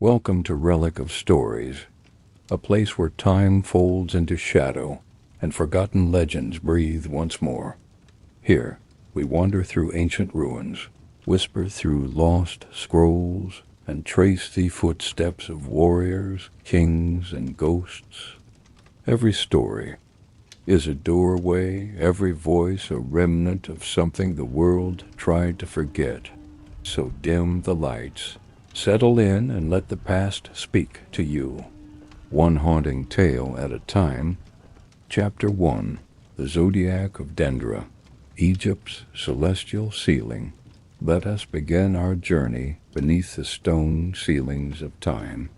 Welcome to Relic of Stories, a place where time folds into shadow and forgotten legends breathe once more. Here, we wander through ancient ruins, whisper through lost scrolls, and trace the footsteps of warriors, kings, and ghosts. Every story is a doorway, every voice a remnant of something the world tried to forget. So dim the lights, settle in and let the past speak to you. One haunting tale at a time. Chapter 1. The Zodiac of Dendra, Egypt's celestial ceiling. Let us begin our journey beneath the stone ceilings of time.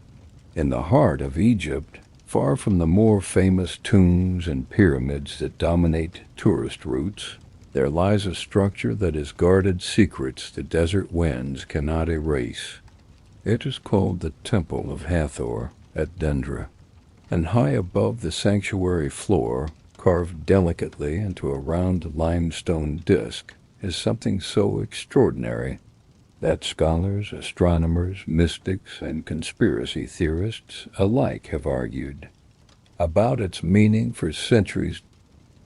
In the heart of Egypt, far from the more famous tombs and pyramids that dominate tourist routes, there lies a structure that has guarded secrets the desert winds cannot erase. It is called the Temple of Hathor at Dendra, and high above the sanctuary floor, carved delicately into a round limestone disk, is something so extraordinary that scholars, astronomers, mystics, and conspiracy theorists alike have argued about its meaning for centuries.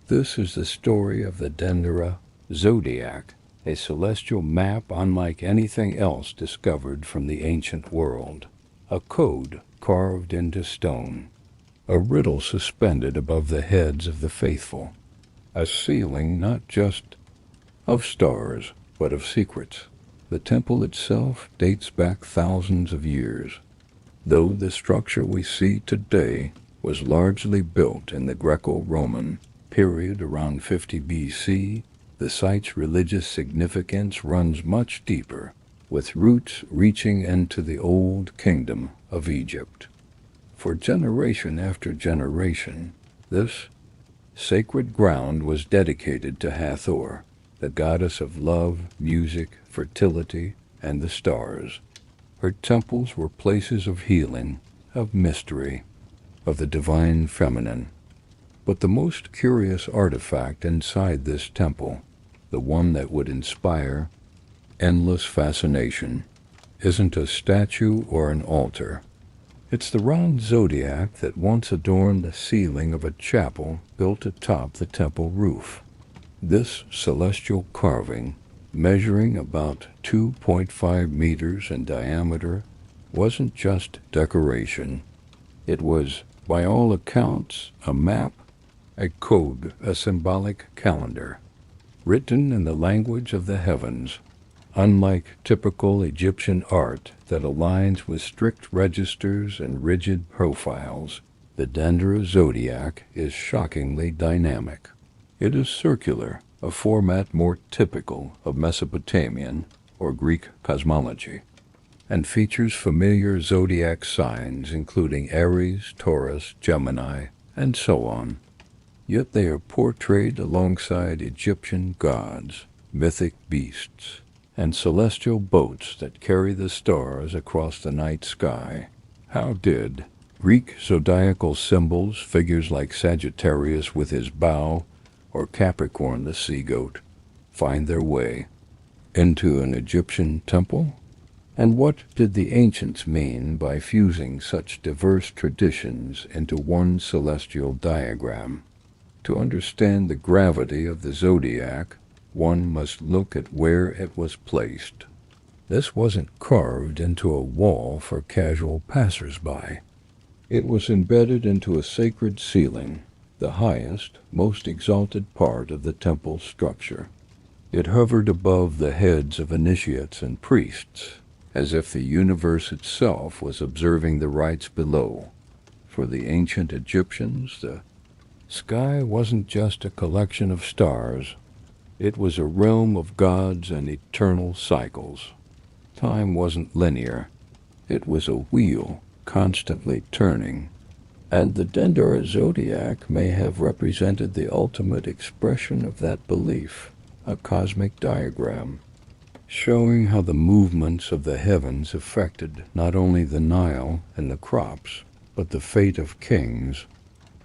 This is the story of the Dendra Zodiac, a celestial map unlike anything else discovered from the ancient world, a code carved into stone, a riddle suspended above the heads of the faithful, a ceiling not just of stars, but of secrets. The temple itself dates back thousands of years, though the structure we see today was largely built in the Greco-Roman period around 50 BC. The site's religious significance runs much deeper, with roots reaching into the old kingdom of Egypt. For generation after generation, this sacred ground was dedicated to Hathor, the goddess of love, music, fertility, and the stars. Her temples were places of healing, of mystery, of the divine feminine. But the most curious artifact inside this temple, the one that would inspire endless fascination, isn't a statue or an altar. It's the round zodiac that once adorned the ceiling of a chapel built atop the temple roof. This celestial carving, measuring about 2.5 meters in diameter, wasn't just decoration. It was, by all accounts, a map, a code, a symbolic calendar, written in the language of the heavens. Unlike typical Egyptian art that aligns with strict registers and rigid profiles, the Dendra Zodiac is shockingly dynamic. It is circular, a format more typical of Mesopotamian or Greek cosmology, and features familiar zodiac signs including Aries, Taurus, Gemini, and so on. Yet they are portrayed alongside Egyptian gods, mythic beasts, and celestial boats that carry the stars across the night sky. How did Greek zodiacal symbols, figures like Sagittarius with his bow, or Capricorn the sea goat, find their way into an Egyptian temple? And what did the ancients mean by fusing such diverse traditions into one celestial diagram? To understand the gravity of the zodiac, one must look at where it was placed. This wasn't carved into a wall for casual passers-by. It was embedded into a sacred ceiling, the highest, most exalted part of the temple structure. It hovered above the heads of initiates and priests, as if the universe itself was observing the rites below. For the ancient Egyptians, the sky wasn't just a collection of stars. It was a realm of gods and eternal cycles. Time wasn't linear. It was a wheel constantly turning. And the Dendra Zodiac may have represented the ultimate expression of that belief, a cosmic diagram, showing how the movements of the heavens affected not only the Nile and the crops, but the fate of kings,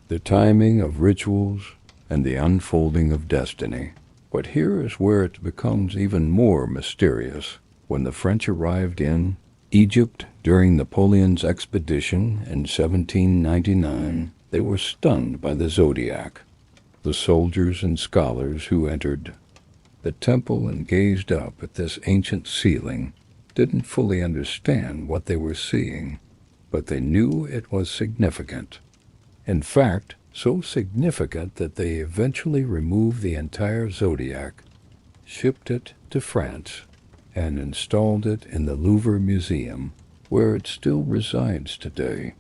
the timing of rituals, and the unfolding of destiny. But here is where it becomes even more mysterious. When the French arrived in Egypt During Napoleon's expedition in 1799, they were stunned by the zodiac. The soldiers and scholars who entered the temple and gazed up at this ancient ceiling didn't fully understand what they were seeing, but they knew it was significant. In fact, so significant that they eventually removed the entire zodiac, shipped it to France, and installed it in the Louvre Museum, where it still resides today.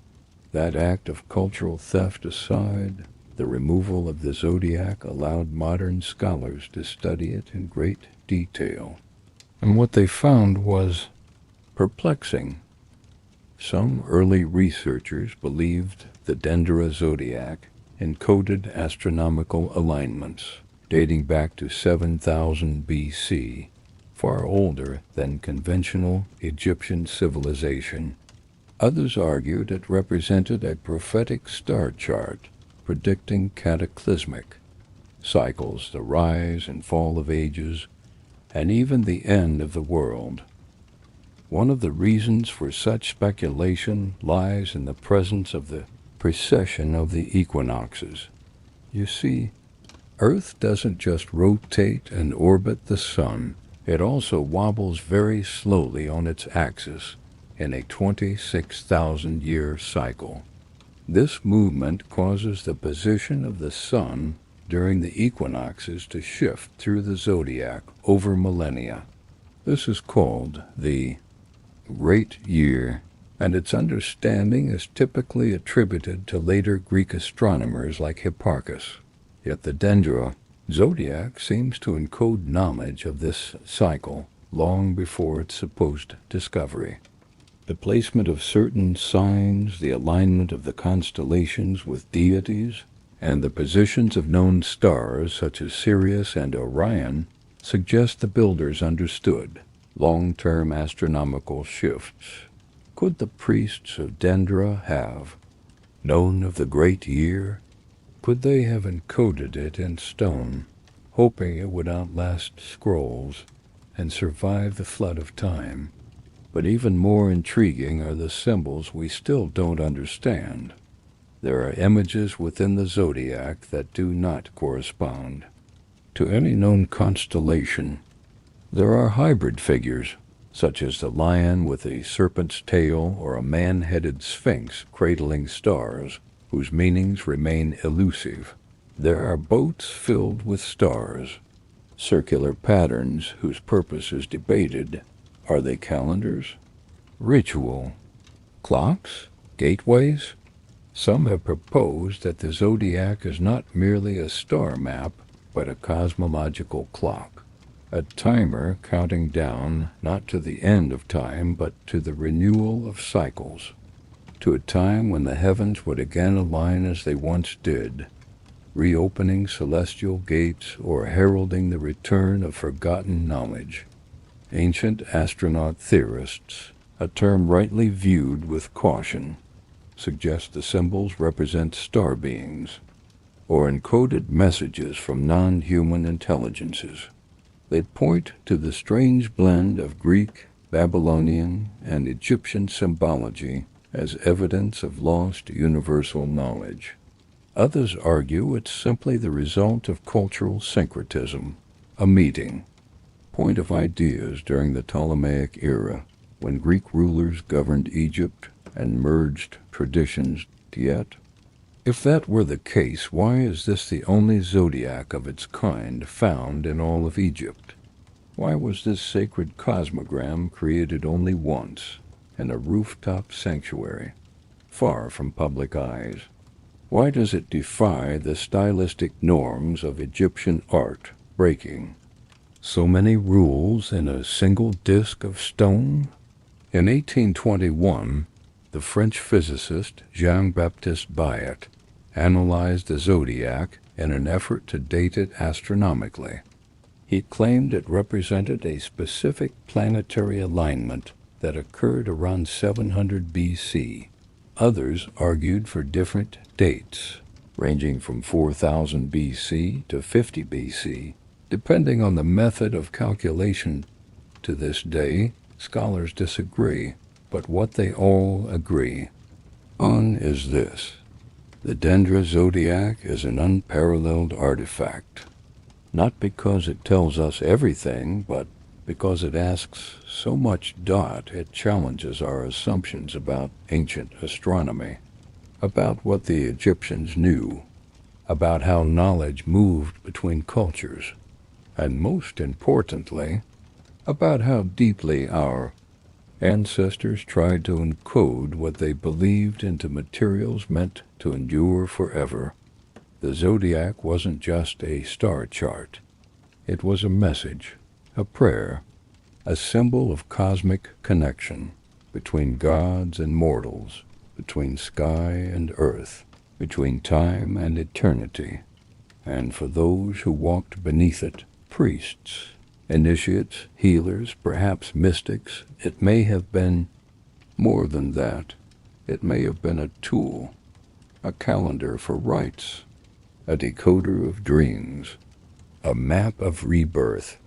That act of cultural theft aside, the removal of the zodiac allowed modern scholars to study it in great detail. And what they found was perplexing. Some early researchers believed the Dendera zodiac encoded astronomical alignments dating back to 7000 BC, far older than conventional Egyptian civilization. Others argued it represented a prophetic star chart predicting cataclysmic cycles, the rise and fall of ages, and even the end of the world. One of the reasons for such speculation lies in the presence of the precession of the equinoxes. You see, Earth doesn't just rotate and orbit the sun, it also wobbles very slowly on its axis in a 26,000-year cycle. This movement causes the position of the sun during the equinoxes to shift through the zodiac over millennia. This is called the Great Year, and its understanding is typically attributed to later Greek astronomers like Hipparchus. Yet the Dendera zodiac seems to encode knowledge of this cycle long before its supposed discovery. The placement of certain signs, the alignment of the constellations with deities, and the positions of known stars such as Sirius and Orion suggest the builders understood long-term astronomical shifts. Could the priests of Dendera have known of the great year? Could they have encoded it in stone, hoping it would outlast scrolls and survive the flood of time? But even more intriguing are the symbols we still don't understand. There are images within the zodiac that do not correspond to any known constellation. There are hybrid figures, such as the lion with a serpent's tail or a man-headed sphinx cradling stars, whose meanings remain elusive. There are boats filled with stars, circular patterns whose purpose is debated. Are they calendars? Ritual? Clocks? Gateways? Some have proposed that the zodiac is not merely a star map, but a cosmological clock, a timer counting down not to the end of time, but to the renewal of cycles, to a time when the heavens would again align as they once did, reopening celestial gates or heralding the return of forgotten knowledge. Ancient astronaut theorists, a term rightly viewed with caution, suggest the symbols represent star beings, or encoded messages from non-human intelligences. They point to the strange blend of Greek, Babylonian, and Egyptian symbology as evidence of lost universal knowledge. Others argue it's simply the result of cultural syncretism, a meeting, point of ideas during the Ptolemaic era, when Greek rulers governed Egypt and merged traditions. Yet, if that were the case, why is this the only zodiac of its kind found in all of Egypt? Why was this sacred cosmogram created only once, in a rooftop sanctuary, far from public eyes? Why does it defy the stylistic norms of Egyptian art, breaking so many rules in a single disk of stone? In 1821, the French physicist Jean-Baptiste Bayet analyzed the zodiac in an effort to date it astronomically. He claimed it represented a specific planetary alignment that occurred around 700 BC. Others argued for different dates, ranging from 4000 BC to 50 BC, depending on the method of calculation. To this day, scholars disagree, But what they all agree on is this: the Dendra zodiac is an unparalleled artifact, not because it tells us everything, but because it asks so much. It challenges our assumptions about ancient astronomy, about what the Egyptians knew, about how knowledge moved between cultures, and most importantly, about how deeply our ancestors tried to encode what they believed into materials meant to endure forever. The zodiac wasn't just a star chart. It was a message, a prayer, a symbol of cosmic connection between gods and mortals, between sky and earth, between time and eternity. And for those who walked beneath it, priests, initiates, healers, perhaps mystics, it may have been more than that. It may have been a tool, a calendar for rites, a decoder of dreams, a map of rebirth.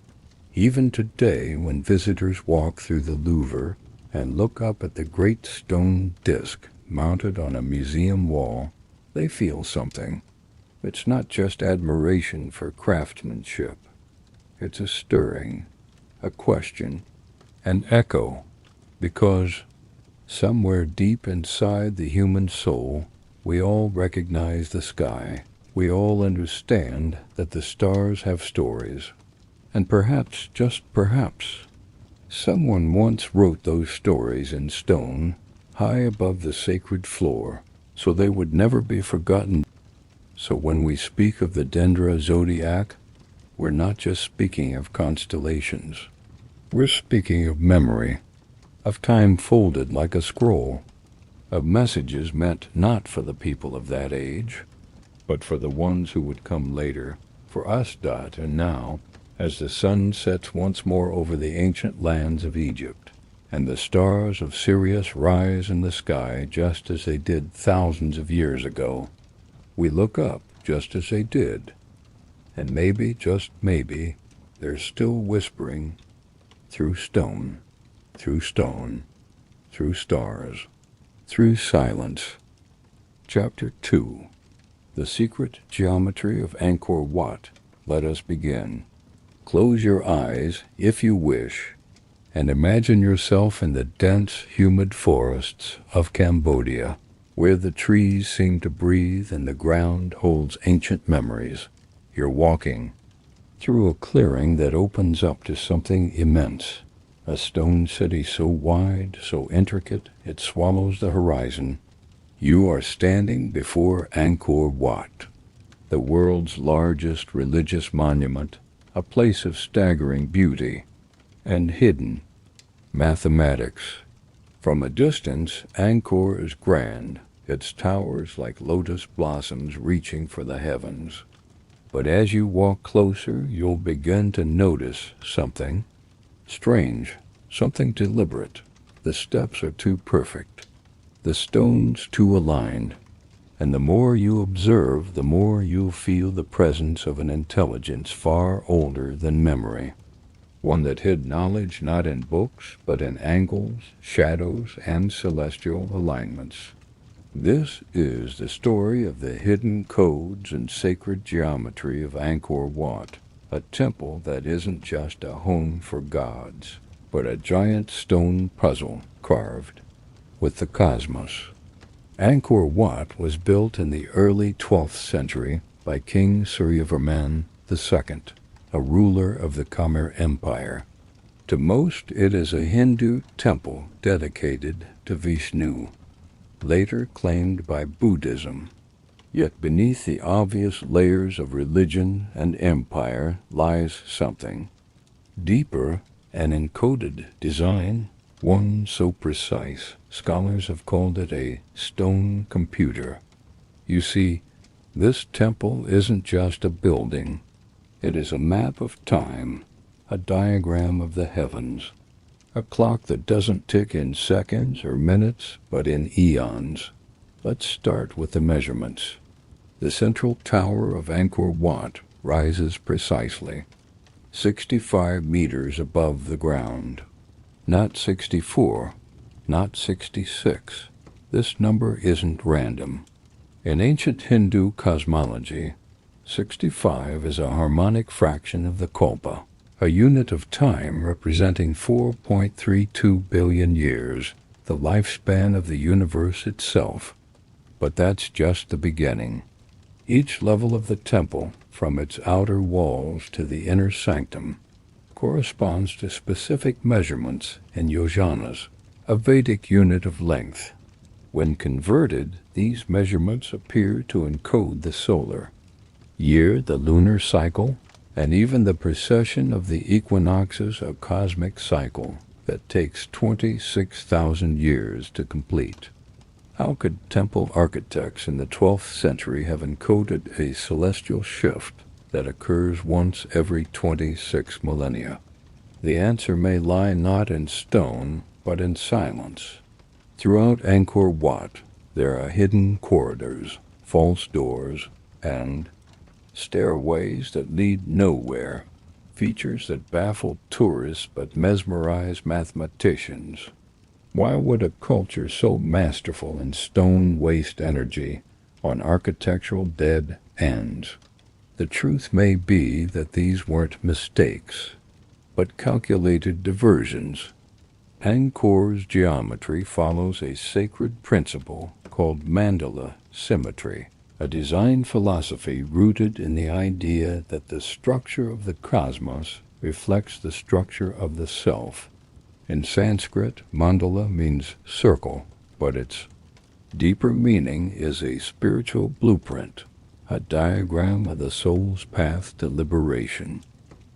Even today, when visitors walk through the Louvre and look up at the great stone disc mounted on a museum wall, they feel something. It's not just admiration for craftsmanship. It's a stirring, a question, an echo, because somewhere deep inside the human soul, we all recognize the sky. We all understand that the stars have stories. And perhaps, just perhaps, someone once wrote those stories in stone, high above the sacred floor, so they would never be forgotten. So when we speak of the Dendra zodiac, we're not just speaking of constellations. We're speaking of memory, of time folded like a scroll, of messages meant not for the people of that age, but for the ones who would come later, for us. And now, as the sun sets once more over the ancient lands of Egypt, and the stars of Sirius rise in the sky just as they did thousands of years ago, we look up just as they did, and maybe, just maybe, they're still whispering through stone, through stone, through stars, through silence. Chapter 2. The Secret Geometry of Angkor Wat. Let us begin. Close your eyes, if you wish, and imagine yourself in the dense, humid forests of Cambodia, where the trees seem to breathe and the ground holds ancient memories. You're walking through a clearing that opens up to something immense, a stone city so wide, so intricate, it swallows the horizon. You are standing before Angkor Wat, the world's largest religious monument, a place of staggering beauty and hidden mathematics. From a distance, Angkor is grand, its towers like lotus blossoms reaching for the heavens. But as you walk closer, you'll begin to notice something strange, something deliberate. The steps are too perfect, the stones too aligned, and the more you observe, the more you'll feel the presence of an intelligence far older than memory, one that hid knowledge not in books, but in angles, shadows, and celestial alignments. This is the story of the hidden codes and sacred geometry of Angkor Wat, a temple that isn't just a home for gods, but a giant stone puzzle carved with the cosmos. Angkor Wat was built in the early 12th century by King Suryavarman II, a ruler of the Khmer Empire. To most, it is a Hindu temple dedicated to Vishnu, later claimed by Buddhism. Yet beneath the obvious layers of religion and empire lies something deeper, an encoded design, one so precise, scholars have called it a stone computer. You see, this temple isn't just a building. It is a map of time, a diagram of the heavens, a clock that doesn't tick in seconds or minutes, but in eons. Let's start with the measurements. The central tower of Angkor Wat rises precisely 65 meters above the ground. Not 64, not 66. This number isn't random. In ancient Hindu cosmology, 65 is a harmonic fraction of the kalpa, a unit of time representing 4.32 billion years, the lifespan of the universe itself. But that's just the beginning. Each level of the temple, from its outer walls to the inner sanctum, corresponds to specific measurements in yojanas, a Vedic unit of length. When converted, these measurements appear to encode the solar year, the lunar cycle, and even the precession of the equinoxes, a cosmic cycle that takes 26,000 years to complete. How could temple architects in the 12th century have encoded a celestial shift that occurs once every 26 millennia? The answer may lie not in stone, but in silence. Throughout Angkor Wat, there are hidden corridors, false doors, and stairways that lead nowhere, features that baffle tourists but mesmerize mathematicians. Why would a culture so masterful in stone waste energy on architectural dead ends? The truth may be that these weren't mistakes, but calculated diversions. Angkor's geometry follows a sacred principle called mandala symmetry, a design philosophy rooted in the idea that the structure of the cosmos reflects the structure of the self. In Sanskrit, mandala means circle, but its deeper meaning is a spiritual blueprint, a diagram of the soul's path to liberation.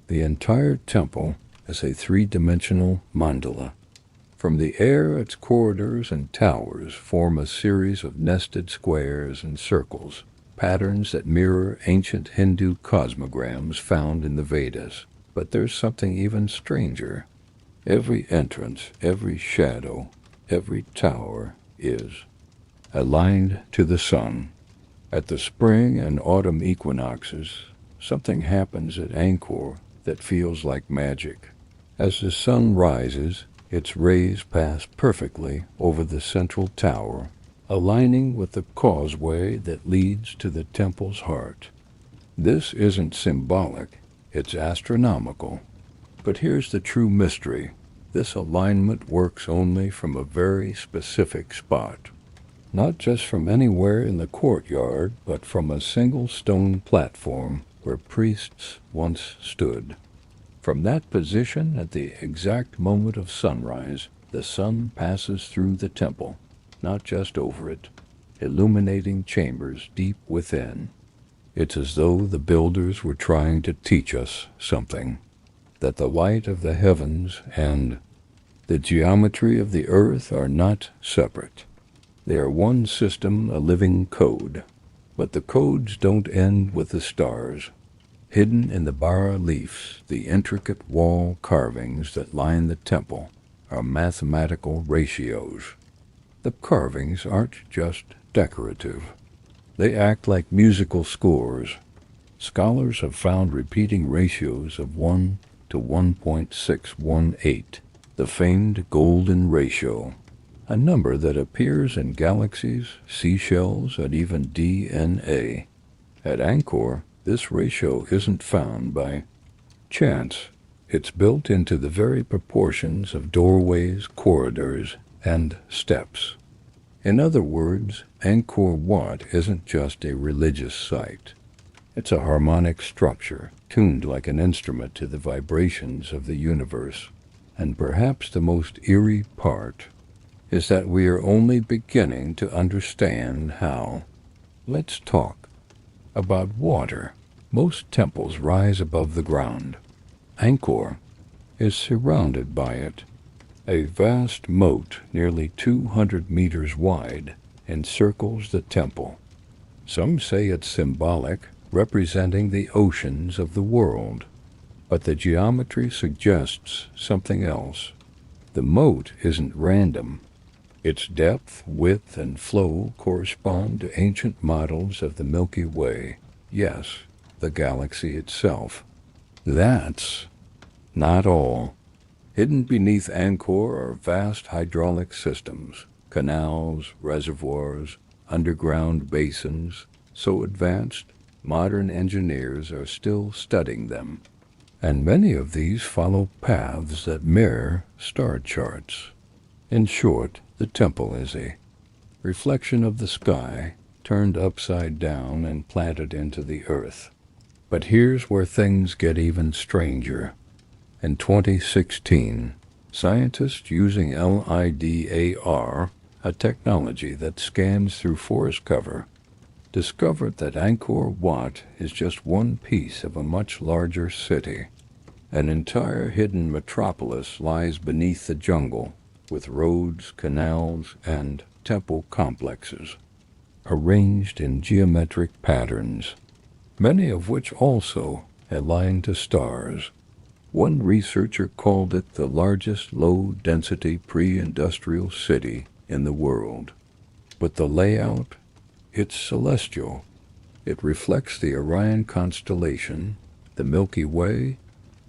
The entire temple is a three-dimensional mandala. From the air, its corridors and towers form a series of nested squares and circles, patterns that mirror ancient Hindu cosmograms found in the Vedas. But there's something even stranger. Every entrance, every shadow, every tower is aligned to the sun. At the spring and autumn equinoxes, something happens at Angkor that feels like magic. As the sun rises, its rays pass perfectly over the central tower, aligning with the causeway that leads to the temple's heart. This isn't symbolic, it's astronomical. But here's the true mystery. This alignment works only from a very specific spot. Not just from anywhere in the courtyard, but from a single stone platform where priests once stood. From that position, at the exact moment of sunrise, the sun passes through the temple, not just over it, illuminating chambers deep within. It's as though the builders were trying to teach us something, that the light of the heavens and the geometry of the earth are not separate. They are one system, a living code. But the codes don't end with the stars. Hidden in the bas-reliefs, the intricate wall carvings that line the temple are mathematical ratios. The carvings aren't just decorative. They act like musical scores. Scholars have found repeating ratios of 1 to 1.618, the famed golden ratio, a number that appears in galaxies, seashells, and even DNA. At Angkor, this ratio isn't found by chance. It's built into the very proportions of doorways, corridors, and steps. In other words, Angkor Wat isn't just a religious site. It's a harmonic structure, tuned like an instrument to the vibrations of the universe. And perhaps the most eerie part is that we are only beginning to understand how. Let's talk about water. Most temples rise above the ground. Angkor is surrounded by it. A vast moat nearly 200 meters wide encircles the temple. Some say it's symbolic, representing the oceans of the world. But the geometry suggests something else. The moat isn't random. Its depth, width, and flow correspond to ancient models of the Milky Way. Yes, the galaxy itself. That's not all. Hidden beneath Angkor are vast hydraulic systems, canals, reservoirs, underground basins, so advanced modern engineers are still studying them, and many of these follow paths that mirror star charts. In short, the temple is a reflection of the sky turned upside down and planted into the earth. But here's where things get even stranger. In 2016, scientists using LIDAR, a technology that scans through forest cover, discovered that Angkor Wat is just one piece of a much larger city. An entire hidden metropolis lies beneath the jungle, with roads, canals, and temple complexes, arranged in geometric patterns, many of which also align to stars. One researcher called it the largest low-density pre-industrial city in the world. But the layout, it's celestial. It reflects the Orion constellation, the Milky Way,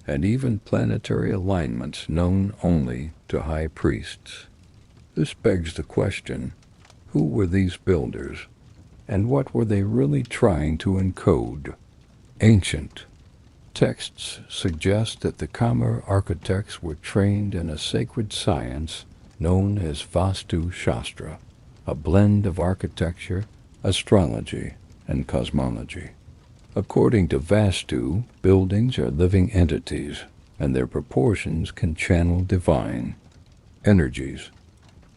and even planetary alignments known only to high priests. This begs the question, who were these builders, and what were they really trying to encode? Ancient texts suggest that the Khmer architects were trained in a sacred science known as Vastu Shastra, a blend of architecture, astrology, and cosmology. According to Vastu, buildings are living entities, and their proportions can channel divine energies.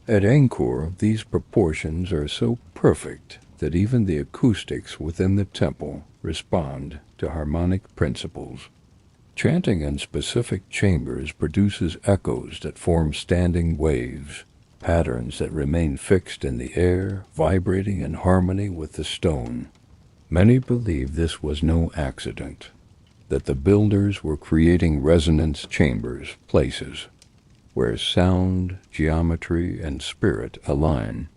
At Angkor, these proportions are so perfect that even the acoustics within the temple respond to harmonic principles. Chanting in specific chambers produces echoes that form standing waves, patterns that remain fixed in the air, vibrating in harmony with the stone. Many believe this was no accident, that the builders were creating resonance chambers, places where sound, geometry, and spirit align.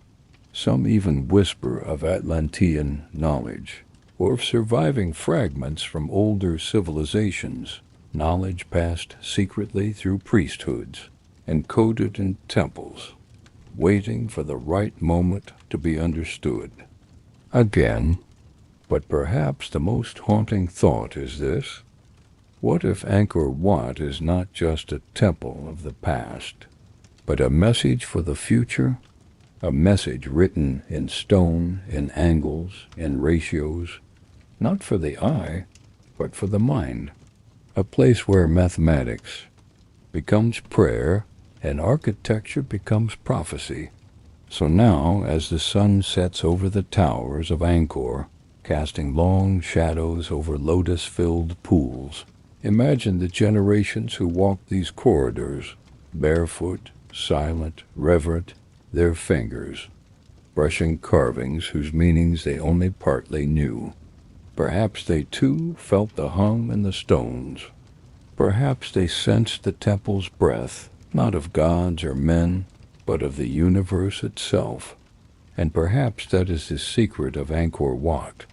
Some even whisper of Atlantean knowledge, or of surviving fragments from older civilizations, knowledge passed secretly through priesthoods, encoded in temples, waiting for the right moment to be understood. Again, but perhaps the most haunting thought is this: what if Angkor Wat is not just a temple of the past, but a message for the future? A message written in stone, in angles, in ratios, not for the eye, but for the mind. A place where mathematics becomes prayer and architecture becomes prophecy. So now, as the sun sets over the towers of Angkor, casting long shadows over lotus-filled pools, imagine the generations who walked these corridors, barefoot, silent, reverent, their fingers brushing carvings whose meanings they only partly knew. Perhaps they too felt the hum in the stones. Perhaps they sensed the temple's breath, not of gods or men, but of the universe itself. And perhaps that is the secret of Angkor Wat,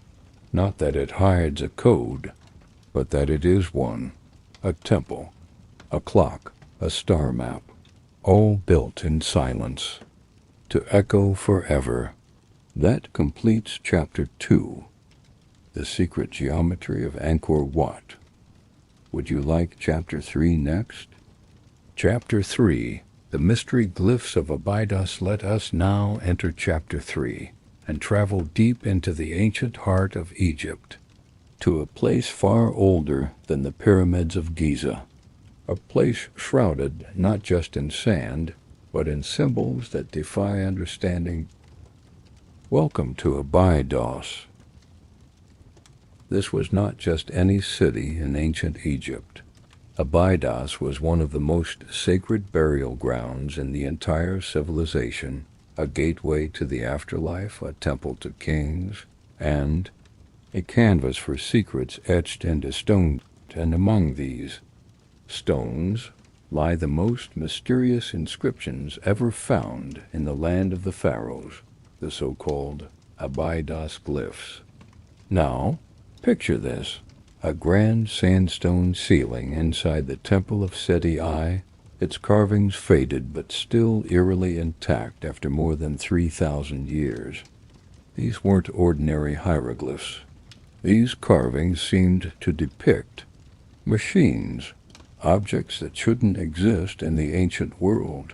not that it hides a code, but that it is one, a temple, a clock, a star map, all built in silence, to echo forever. That completes Chapter 2, The Secret Geometry of Angkor Wat. Would you like Chapter 3 next? Chapter 3, The Mystery Glyphs of Abydos. Let us now enter Chapter 3 and travel deep into the ancient heart of Egypt, to a place far older than the pyramids of Giza, a place shrouded not just in sand, but in symbols that defy understanding. Welcome to Abydos. This was not just any city in ancient Egypt. Abydos was one of the most sacred burial grounds in the entire civilization, a gateway to the afterlife, a temple to kings, and a canvas for secrets etched into stone. And among these stones lie the most mysterious inscriptions ever found in the land of the pharaohs, the so-called Abydos Glyphs. Now, picture this: a grand sandstone ceiling inside the Temple of Seti I, its carvings faded but still eerily intact after more than 3,000 years. These weren't ordinary hieroglyphs. These carvings seemed to depict machines, objects that shouldn't exist in the ancient world,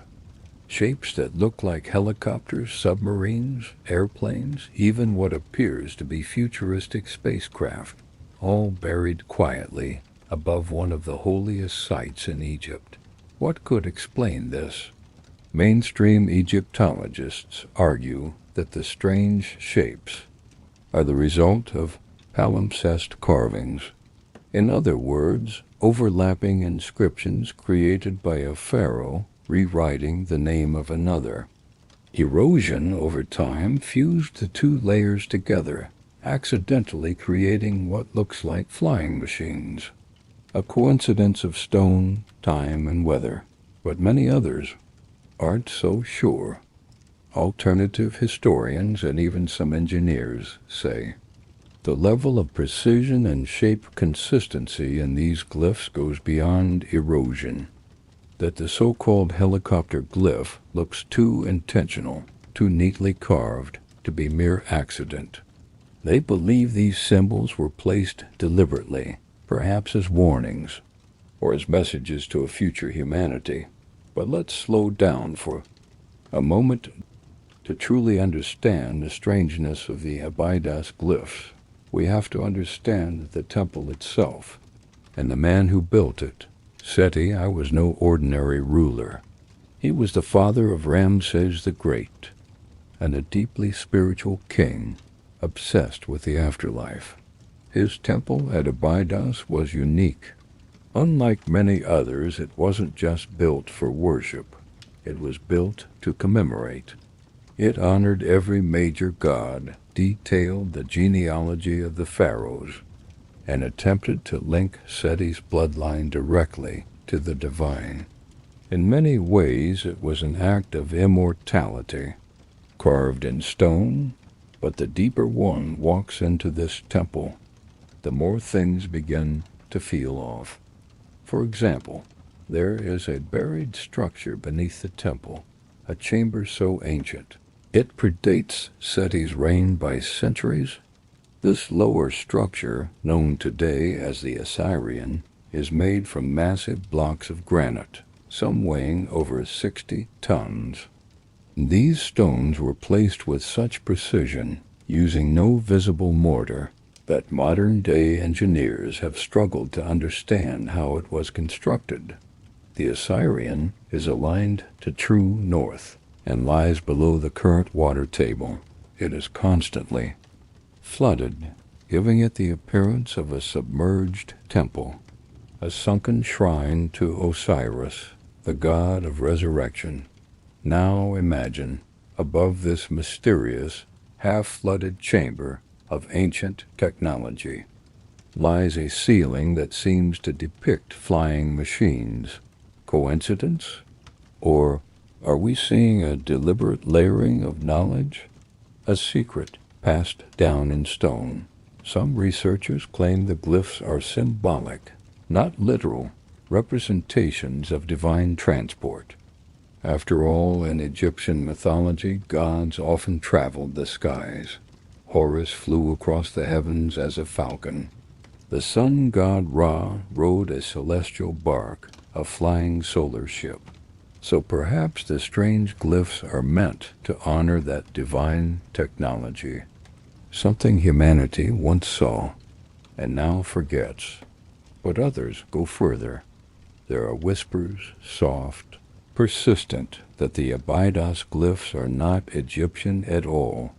shapes that look like helicopters, submarines, airplanes, even what appears to be futuristic spacecraft, all buried quietly above one of the holiest sites in Egypt. What could explain this? Mainstream Egyptologists argue that the strange shapes are the result of palimpsest carvings. In other words, overlapping inscriptions created by a pharaoh rewriting the name of another. Erosion over time fused the two layers together, accidentally creating what looks like flying machines. A coincidence of stone, time, and weather, but many others aren't so sure. Alternative historians and even some engineers say the level of precision and shape consistency in these glyphs goes beyond erosion, that the so-called helicopter glyph looks too intentional, too neatly carved to be mere accident. They believe these symbols were placed deliberately, perhaps as warnings, or as messages to a future humanity. But let's slow down for a moment to truly understand the strangeness of the Abydos glyphs. We have to understand the temple itself, and the man who built it. Seti I was no ordinary ruler. He was the father of Ramses the Great, and a deeply spiritual king, obsessed with the afterlife. His temple at Abydos was unique. Unlike many others, it wasn't just built for worship. It was built to commemorate. It honored every major god, detailed the genealogy of the pharaohs, and attempted to link Seti's bloodline directly to the divine. In many ways, it was an act of immortality, carved in stone, but the deeper one walks into this temple, the more things begin to feel off. For example, there is a buried structure beneath the temple, a chamber so ancient it predates Seti's reign by centuries. This lower structure, known today as the Assyrian, is made from massive blocks of granite, some weighing over 60 tons. These stones were placed with such precision, using no visible mortar, that modern-day engineers have struggled to understand how it was constructed. The Assyrian is aligned to true north and lies below the current water table. It is constantly flooded, giving it the appearance of a submerged temple, a sunken shrine to Osiris, the god of resurrection. Now imagine, above this mysterious, half-flooded chamber of ancient technology, lies a ceiling that seems to depict flying machines. Coincidence? Or are we seeing a deliberate layering of knowledge? A secret passed down in stone. Some researchers claim the glyphs are symbolic, not literal, representations of divine transport. After all, in Egyptian mythology, gods often traveled the skies. Horus flew across the heavens as a falcon. The sun god Ra rode a celestial bark, a flying solar ship. So perhaps the strange glyphs are meant to honor that divine technology, something humanity once saw and now forgets. But others go further. There are whispers, soft, persistent, that the Abydos glyphs are not Egyptian at all,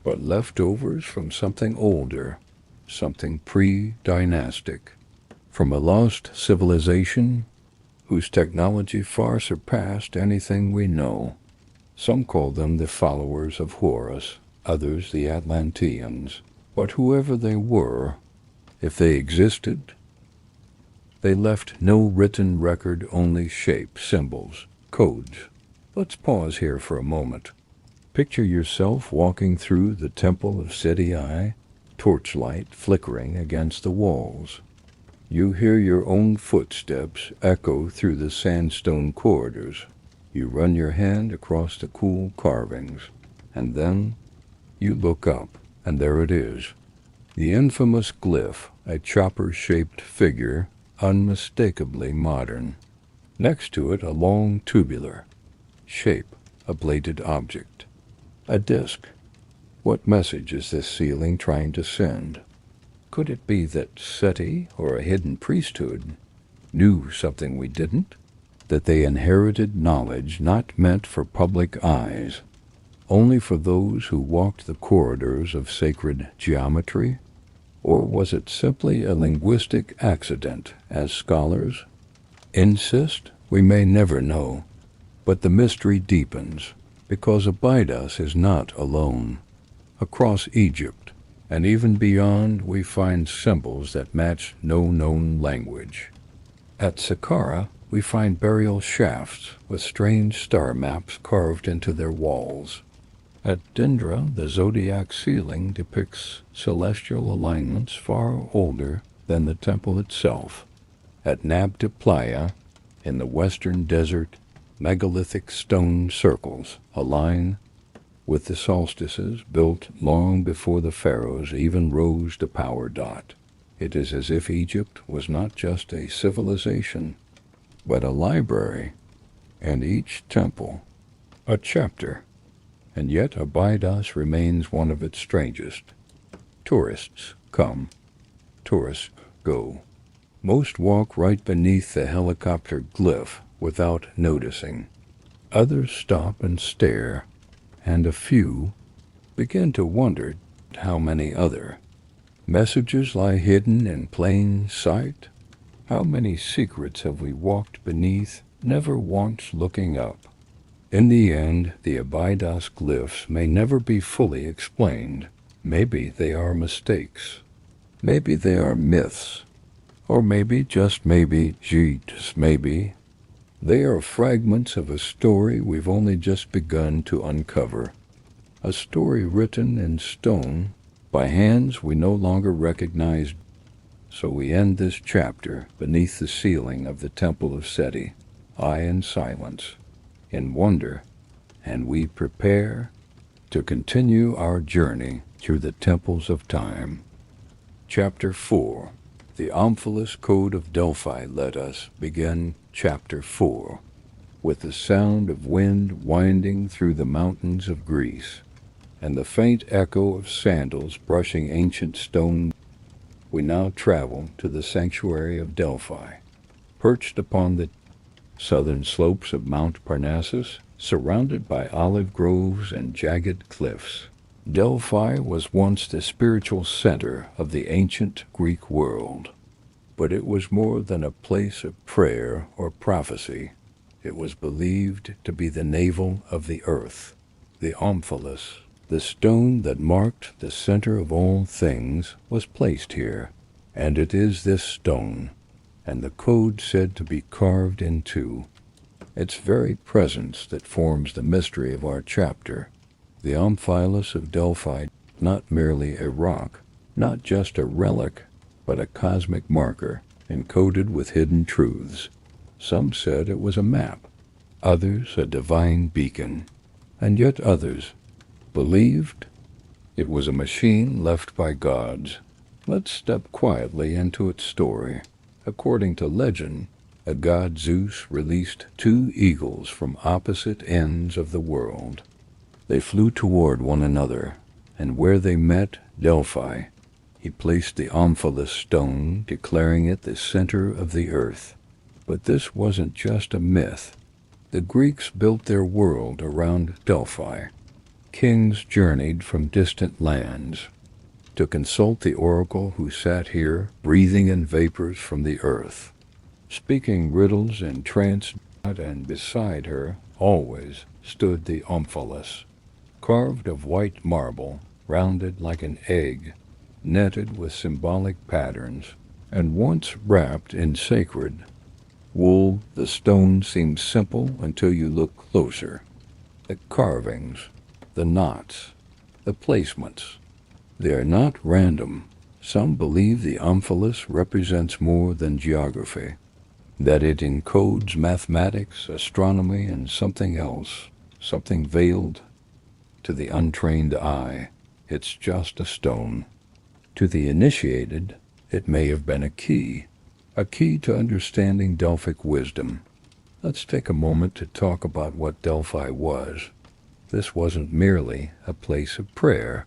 but leftovers from something older, something pre-dynastic, from a lost civilization whose technology far surpassed anything we know. Some call them the followers of Horus, others the Atlanteans. But whoever they were, if they existed, they left no written record, only shape, symbols, codes. Let's pause here for a moment. Picture yourself walking through the temple of Seti, torchlight flickering against the walls. You hear your own footsteps echo through the sandstone corridors. You run your hand across the cool carvings, and then you look up, and there it is. The infamous glyph, a chopper-shaped figure, unmistakably modern. Next to it, a long tubular shape, a bladed object, a disc. What message is this ceiling trying to send? Could it be that Seti, or a hidden priesthood, knew something we didn't? That they inherited knowledge not meant for public eyes, only for those who walked the corridors of sacred geometry? Or was it simply a linguistic accident, as scholars insist? We may never know, but the mystery deepens, because Abydos is not alone. Across Egypt, and even beyond, we find symbols that match no known language. At Saqqara, we find burial shafts with strange star maps carved into their walls. At Dendra, the zodiac ceiling depicts celestial alignments far older than the temple itself. At Nabta Playa, in the western desert, megalithic stone circles align with the solstices built long before the pharaohs even rose to power. It is as if Egypt was not just a civilization, but a library, and each temple a chapter. And yet Abydos remains one of its strangest. Tourists come, tourists go. Most walk right beneath the helicopter glyph without noticing. Others stop and stare, and a few begin to wonder how many other messages lie hidden in plain sight. How many secrets have we walked beneath, never once looking up? In the end, the Abydos glyphs may never be fully explained. Maybe they are mistakes. Maybe they are myths. Or maybe, just maybe, they are fragments of a story we've only just begun to uncover. A story written in stone by hands we no longer recognize. So we end this chapter beneath the ceiling of the Temple of Seti, I in silence, in wonder, and we prepare to continue our journey through the temples of time. Chapter 4. The Omphalos Code of Delphi. Let us begin Chapter 4 with the sound of wind winding through the mountains of Greece, and the faint echo of sandals brushing ancient stone. We now travel to the sanctuary of Delphi, perched upon the southern slopes of Mount Parnassus, surrounded by olive groves and jagged cliffs. Delphi was once the spiritual center of the ancient Greek world, but it was more than a place of prayer or prophecy. It was believed to be the navel of the earth, the Omphalos. The stone that marked the center of all things was placed here, and it is this stone, and the code said to be carved in two, its very presence that forms the mystery of our chapter. The Omphalos of Delphi, not merely a rock, not just a relic, but a cosmic marker, encoded with hidden truths. Some said it was a map, others a divine beacon, and yet others believed it was a machine left by gods. Let's step quietly into its story. According to legend, a god Zeus released two eagles from opposite ends of the world. They flew toward one another, and where they met, Delphi, he placed the Omphalos stone, declaring it the center of the earth. But this wasn't just a myth. The Greeks built their world around Delphi. Kings journeyed from distant lands to consult the oracle who sat here, breathing in vapors from the earth, speaking riddles in trance, and beside her always stood the Omphalos, carved of white marble, rounded like an egg, netted with symbolic patterns, and once wrapped in sacred wool. The stone seems simple until you look closer. The carvings, the knots, the placements, they are not random. Some believe the Omphalos represents more than geography, that it encodes mathematics, astronomy, and something else, something veiled to the untrained eye. It's just a stone. To the initiated, it may have been a key to understanding Delphic wisdom. Let's take a moment to talk about what Delphi was. This wasn't merely a place of prayer.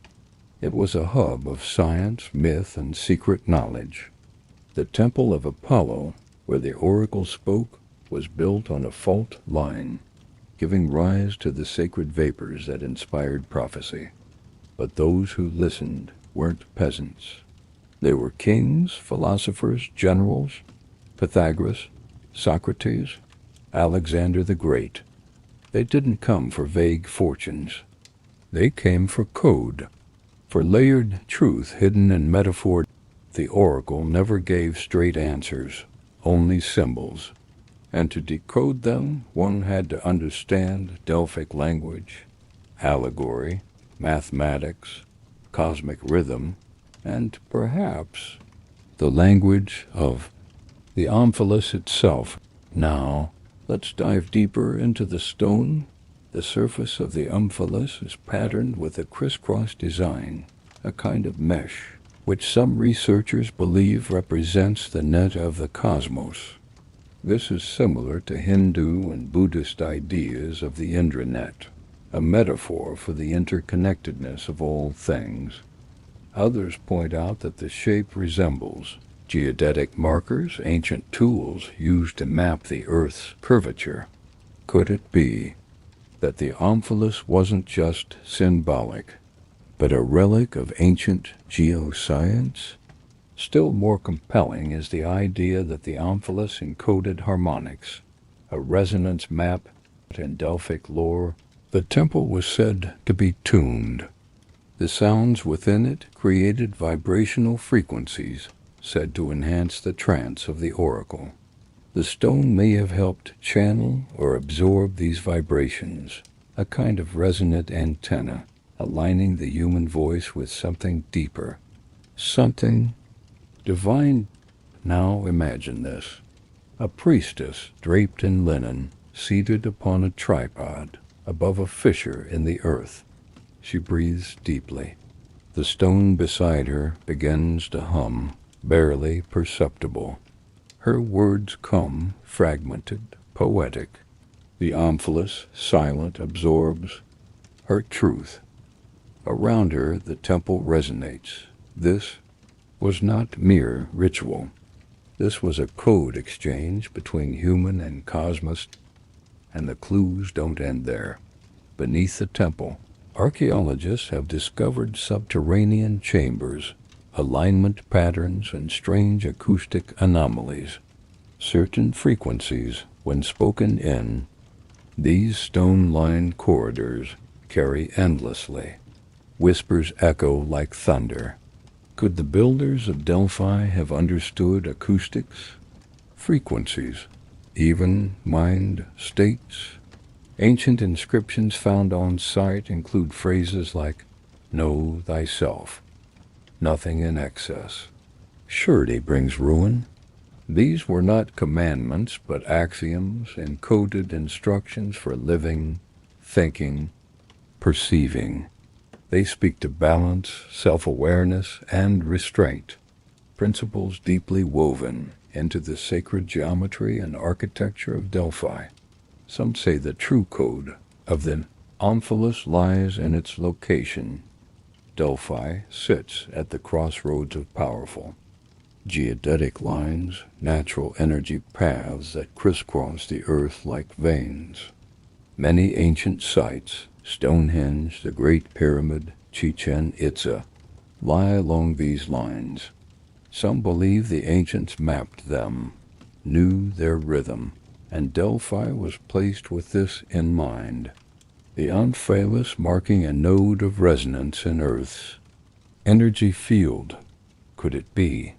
It was a hub of science, myth, and secret knowledge. The temple of Apollo, where the oracle spoke, was built on a fault line, giving rise to the sacred vapors that inspired prophecy. But those who listened weren't peasants. They were kings, philosophers, generals, Pythagoras, Socrates, Alexander the Great. They didn't come for vague fortunes. They came for code, for layered truth hidden in metaphor. The oracle never gave straight answers, only symbols. And to decode them, one had to understand Delphic language, allegory, mathematics, cosmic rhythm, and perhaps the language of the Omphalos itself. Now, let's dive deeper into the stone. The surface of the Omphalos is patterned with a crisscross design, a kind of mesh, which some researchers believe represents the net of the cosmos. This is similar to Hindu and Buddhist ideas of the Indra net, a metaphor for the interconnectedness of all things. Others point out that the shape resembles geodetic markers, ancient tools used to map the Earth's curvature. Could it be that the Omphalos wasn't just symbolic, but a relic of ancient geoscience? Still more compelling is the idea that the Omphalos encoded harmonics, a resonance map in Delphic lore. The temple was said to be tuned. The sounds within it created vibrational frequencies said to enhance the trance of the oracle. The stone may have helped channel or absorb these vibrations, a kind of resonant antenna, aligning the human voice with something deeper, something divine. Now imagine this: a priestess draped in linen, seated upon a tripod above a fissure in the earth. She breathes deeply. The stone beside her begins to hum, barely perceptible. Her words come fragmented, poetic. The Omphalos, silent, absorbs her truth. Around her, the temple resonates. This was not mere ritual. This was a code exchange between human and cosmos, and the clues don't end there. Beneath the temple, archaeologists have discovered subterranean chambers, alignment patterns, and strange acoustic anomalies. Certain frequencies, when spoken in, these stone-lined corridors carry endlessly. Whispers echo like thunder. Could the builders of Delphi have understood acoustics, frequencies, even mind states? Ancient inscriptions found on site include phrases like, "Know thyself," "Nothing in excess," "Surety brings ruin." These were not commandments, but axioms, encoded instructions for living, thinking, perceiving. They speak to balance, self-awareness, and restraint, principles deeply woven into the sacred geometry and architecture of Delphi. Some say the true code of the Omphalos lies in its location. Delphi sits at the crossroads of powerful geodetic lines, natural energy paths that crisscross the earth like veins. Many ancient sites, Stonehenge, the Great Pyramid, Chichen Itza, lie along these lines. Some believe the ancients mapped them, knew their rhythm, and Delphi was placed with this in mind. The Omphalos marking a node of resonance in Earth's energy field. Could it be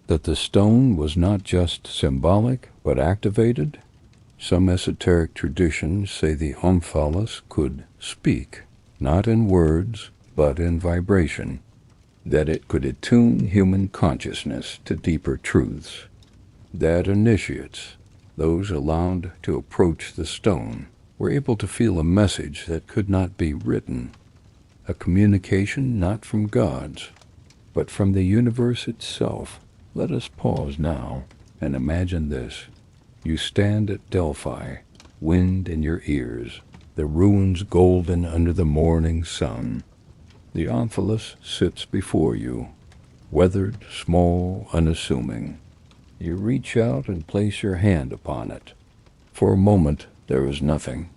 that the stone was not just symbolic, but activated? Some esoteric traditions say the Omphalos could speak, not in words, but in vibration. that it could attune human consciousness to deeper truths, that initiates, those allowed to approach the stone, were able to feel a message that could not be written, a communication not from gods, but from the universe itself. Let us pause now and imagine this. You stand at Delphi, wind in your ears, the ruins golden under the morning sun. The Omphalos sits before you, weathered, small, unassuming. You reach out and place your hand upon it. For a moment there is nothing.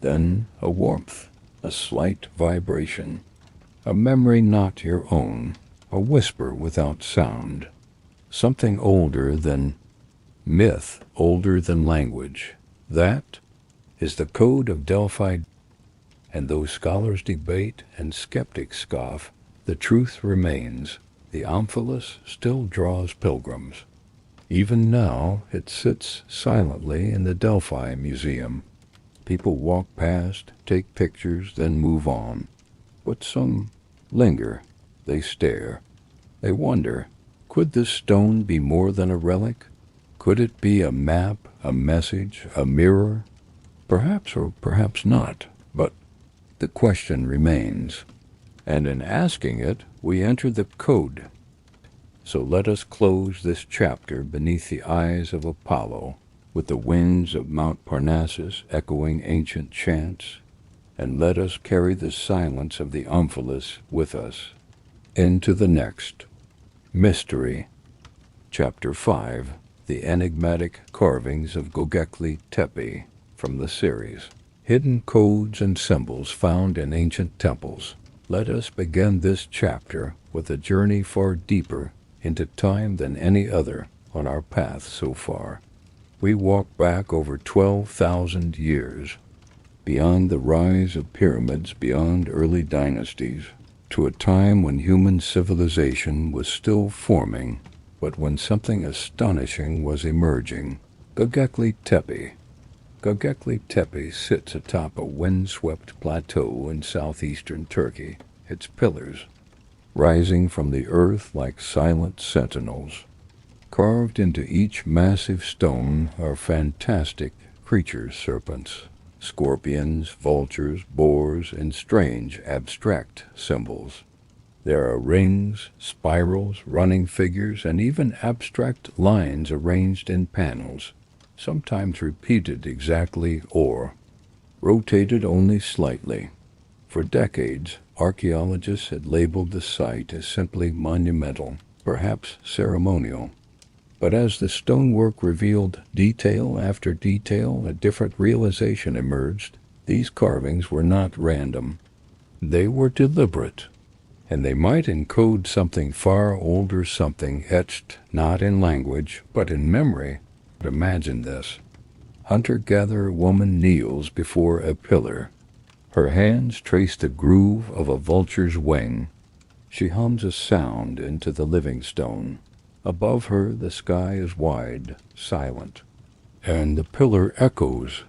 Then a warmth, a slight vibration, a memory not your own, a whisper without sound, something older than myth, older than language. That is the code of Delphi. And though scholars debate and skeptics scoff, the truth remains. The Omphalos still draws pilgrims. Even now it sits silently in the Delphi Museum. People walk past, take pictures, then move on. But some linger, they stare. They wonder, could this stone be more than a relic? Could it be a map, a message, a mirror? Perhaps or perhaps not, but the question remains. And in asking it, we enter the code. So let us close this chapter beneath the eyes of Apollo, with the winds of Mount Parnassus echoing ancient chants, and let us carry the silence of the Omphalos with us into the next. Mystery. Chapter 5. The Enigmatic Carvings of Göbekli Tepe, from the series. Hidden codes and symbols found in ancient temples. Let us begin this chapter with a journey far deeper into time than any other on our path so far. We walk back over 12,000 years, beyond the rise of pyramids, beyond early dynasties, to a time when human civilization was still forming, but when something astonishing was emerging. Göbekli Tepe. Göbekli Tepe sits atop a wind-swept plateau in southeastern Turkey, its pillars rising from the earth like silent sentinels. Carved into each massive stone are fantastic creatures, serpents, scorpions, vultures, boars, and strange abstract symbols. There are rings, spirals, running figures, and even abstract lines arranged in panels, sometimes repeated exactly or rotated only slightly. For decades, archaeologists had labeled the site as simply monumental, perhaps ceremonial. But as the stonework revealed detail after detail, a different realization emerged. These carvings were not random. They were deliberate, and they might encode something far older, something etched not in language, but in memory. Imagine this. Hunter-gatherer woman kneels before a pillar. Her hands trace the groove of a vulture's wing. She hums a sound into the living stone. Above her the sky is wide, silent, and the pillar echoes.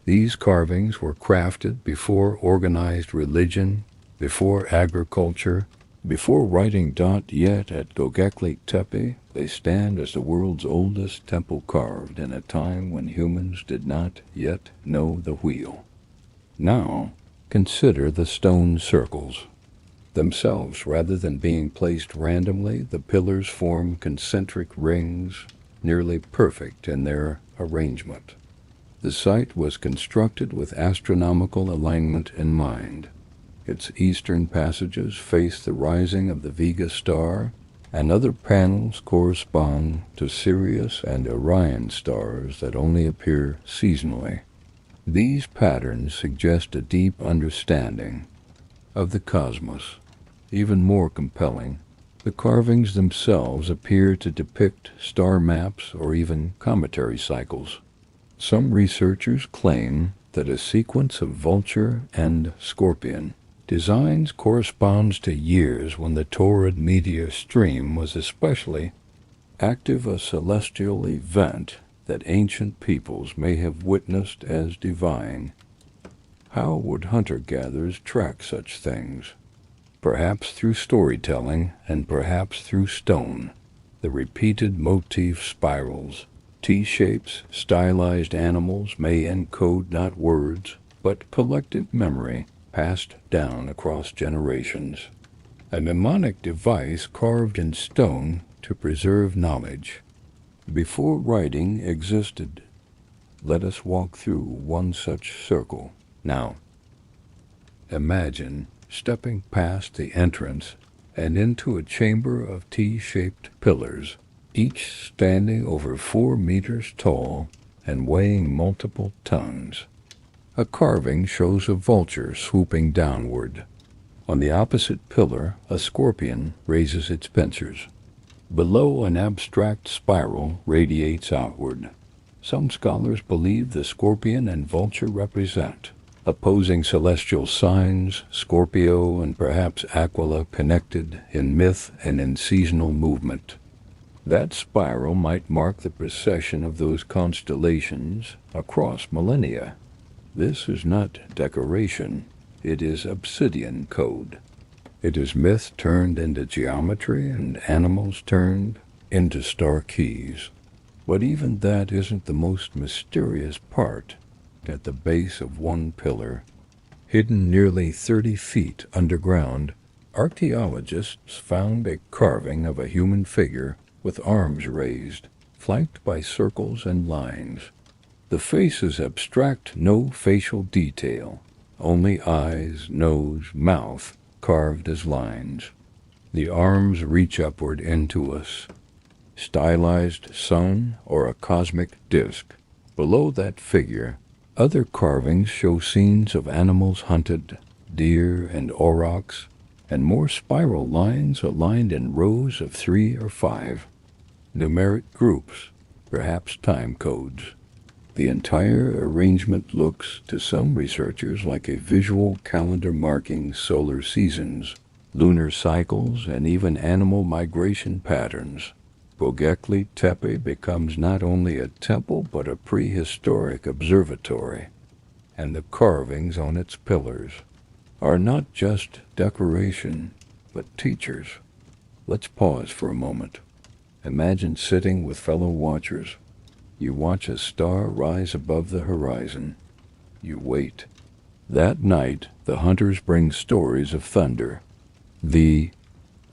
These carvings were crafted before organized religion, before agriculture, before writing. Yet at Göbekli Tepe they stand as the world's oldest temple, carved in a time when humans did not yet know the wheel. Now, consider the stone circles themselves. Rather than being placed randomly, the pillars form concentric rings, nearly perfect in their arrangement. The site was constructed with astronomical alignment in mind. Its eastern passages face the rising of the Vega star, and other panels correspond to Sirius and Orion stars that only appear seasonally. These patterns suggest a deep understanding of the cosmos. Even more compelling, the carvings themselves appear to depict star maps or even cometary cycles. Some researchers claim that a sequence of vulture and scorpion designs corresponds to years when the torrid meteor stream was especially active, a celestial event that ancient peoples may have witnessed as divine. How would hunter-gatherers track such things? perhaps through storytelling and perhaps through stone. The repeated motif spirals, T-shapes, stylized animals may encode not words, but collective memory passed down across generations. A mnemonic device carved in stone to preserve knowledge. Before writing existed, let us walk through one such circle. Now, imagine stepping past the entrance and into a chamber of T-shaped pillars, each standing over 4 meters tall and weighing multiple tons. A carving shows a vulture swooping downward. On the opposite pillar, a scorpion raises its pincers. Below, an abstract spiral radiates outward. Some scholars believe the scorpion and vulture represent opposing celestial signs, Scorpio and perhaps Aquila connected in myth and in seasonal movement. That spiral might mark the precession of those constellations across millennia. This is not decoration, it is obsidian code. It is myth turned into geometry and animals turned into star keys. But even that isn't the most mysterious part. At the base of one pillar, hidden nearly 30 feet underground, archaeologists found a carving of a human figure with arms raised, flanked by circles and lines. The face is abstract, no facial detail, only eyes, nose, mouth carved as lines. The arms reach upward into us. Stylized sun or a cosmic disk. Below that figure, other carvings show scenes of animals hunted, deer and aurochs, and more spiral lines aligned in rows of 3 or 5. Numeric groups, perhaps time codes. The entire arrangement looks, to some researchers, like a visual calendar marking solar seasons, lunar cycles, and even animal migration patterns. Göbekli Tepe becomes not only a temple but a prehistoric observatory, and the carvings on its pillars are not just decoration, but teachers. Let's pause for a moment. Imagine sitting with fellow watchers. You watch a star rise above the horizon. You wait. That night, the hunters bring stories of thunder. The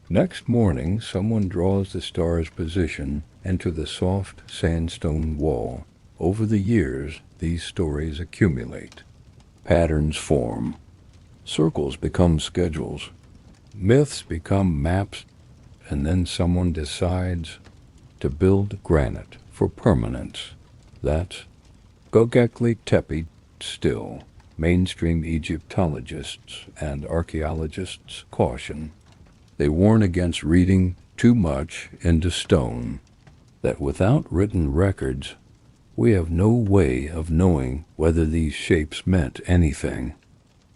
next morning, someone draws the star's position into the soft sandstone wall. Over the years, these stories accumulate. Patterns form. Circles become schedules. Myths become maps, and then someone decides to build granite for permanence. That's Göbekli Tepe. Still, mainstream Egyptologists and archaeologists caution. They warn against reading too much into stone, that without written records, we have no way of knowing whether these shapes meant anything,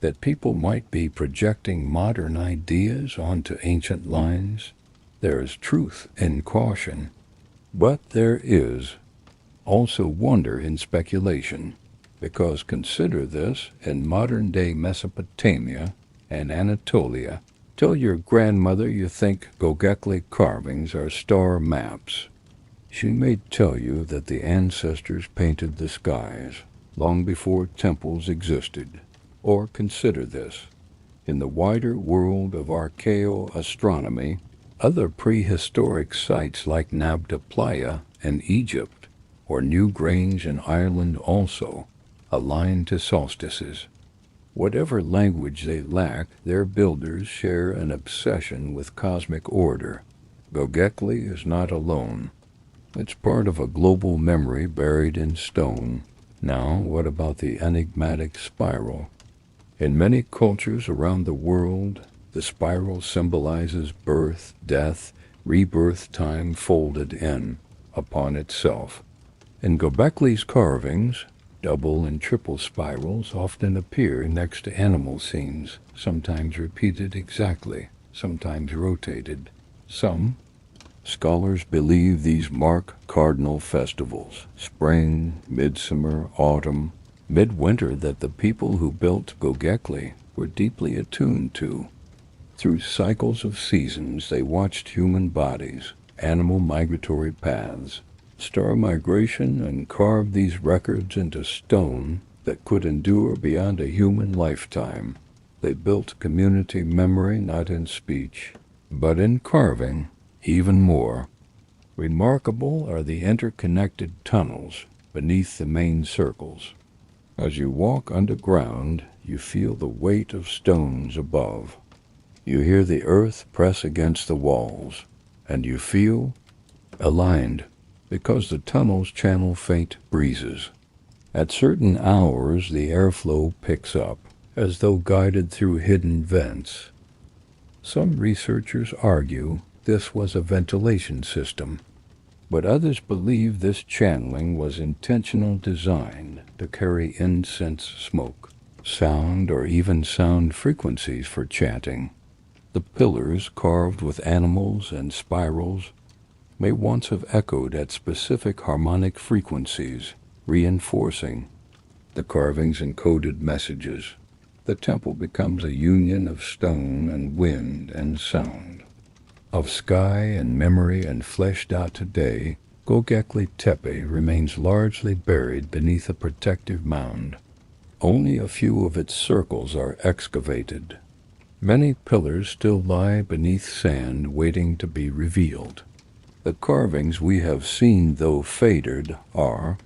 that people might be projecting modern ideas onto ancient lines. There is truth in caution, but there is also wonder in speculation, because consider this: in modern-day Mesopotamia and Anatolia, tell your grandmother you think Göbekli carvings are star maps. She may tell you that the ancestors painted the skies long before temples existed. Or consider this: in the wider world of archaeoastronomy, other prehistoric sites like Nabta Playa in Egypt or Newgrange in Ireland also align to solstices. Whatever language they lack, their builders share an obsession with cosmic order. Göbekli is not alone. It's part of a global memory buried in stone. Now, what about the enigmatic spiral? In many cultures around the world, the spiral symbolizes birth, death, rebirth, time folded in upon itself. In Göbekli's carvings, double and triple spirals often appear next to animal scenes, sometimes repeated exactly, sometimes rotated. Some scholars believe these mark cardinal festivals: spring, midsummer, autumn, midwinter, that the people who built Göbekli were deeply attuned to. Through cycles of seasons, they watched human bodies, animal migratory paths, star migration, and carved these records into stone that could endure beyond a human lifetime. They built community memory not in speech, but in carving, even more. Remarkable are the interconnected tunnels beneath the main circles. As you walk underground, you feel the weight of stones above. You hear the earth press against the walls, and you feel aligned because the tunnels channel faint breezes. At certain hours, the airflow picks up, as though guided through hidden vents. Some researchers argue this was a ventilation system, but others believe this channeling was intentional design to carry incense smoke, sound, or even sound frequencies for chanting. The pillars, carved with animals and spirals, may once have echoed at specific harmonic frequencies, reinforcing the carving's encoded messages. The temple becomes a union of stone and wind and sound, of sky and memory and fleshed out today. Göbekli Tepe remains largely buried beneath a protective mound. Only a few of its circles are excavated. Many pillars still lie beneath sand waiting to be revealed. The carvings we have seen, though faded, are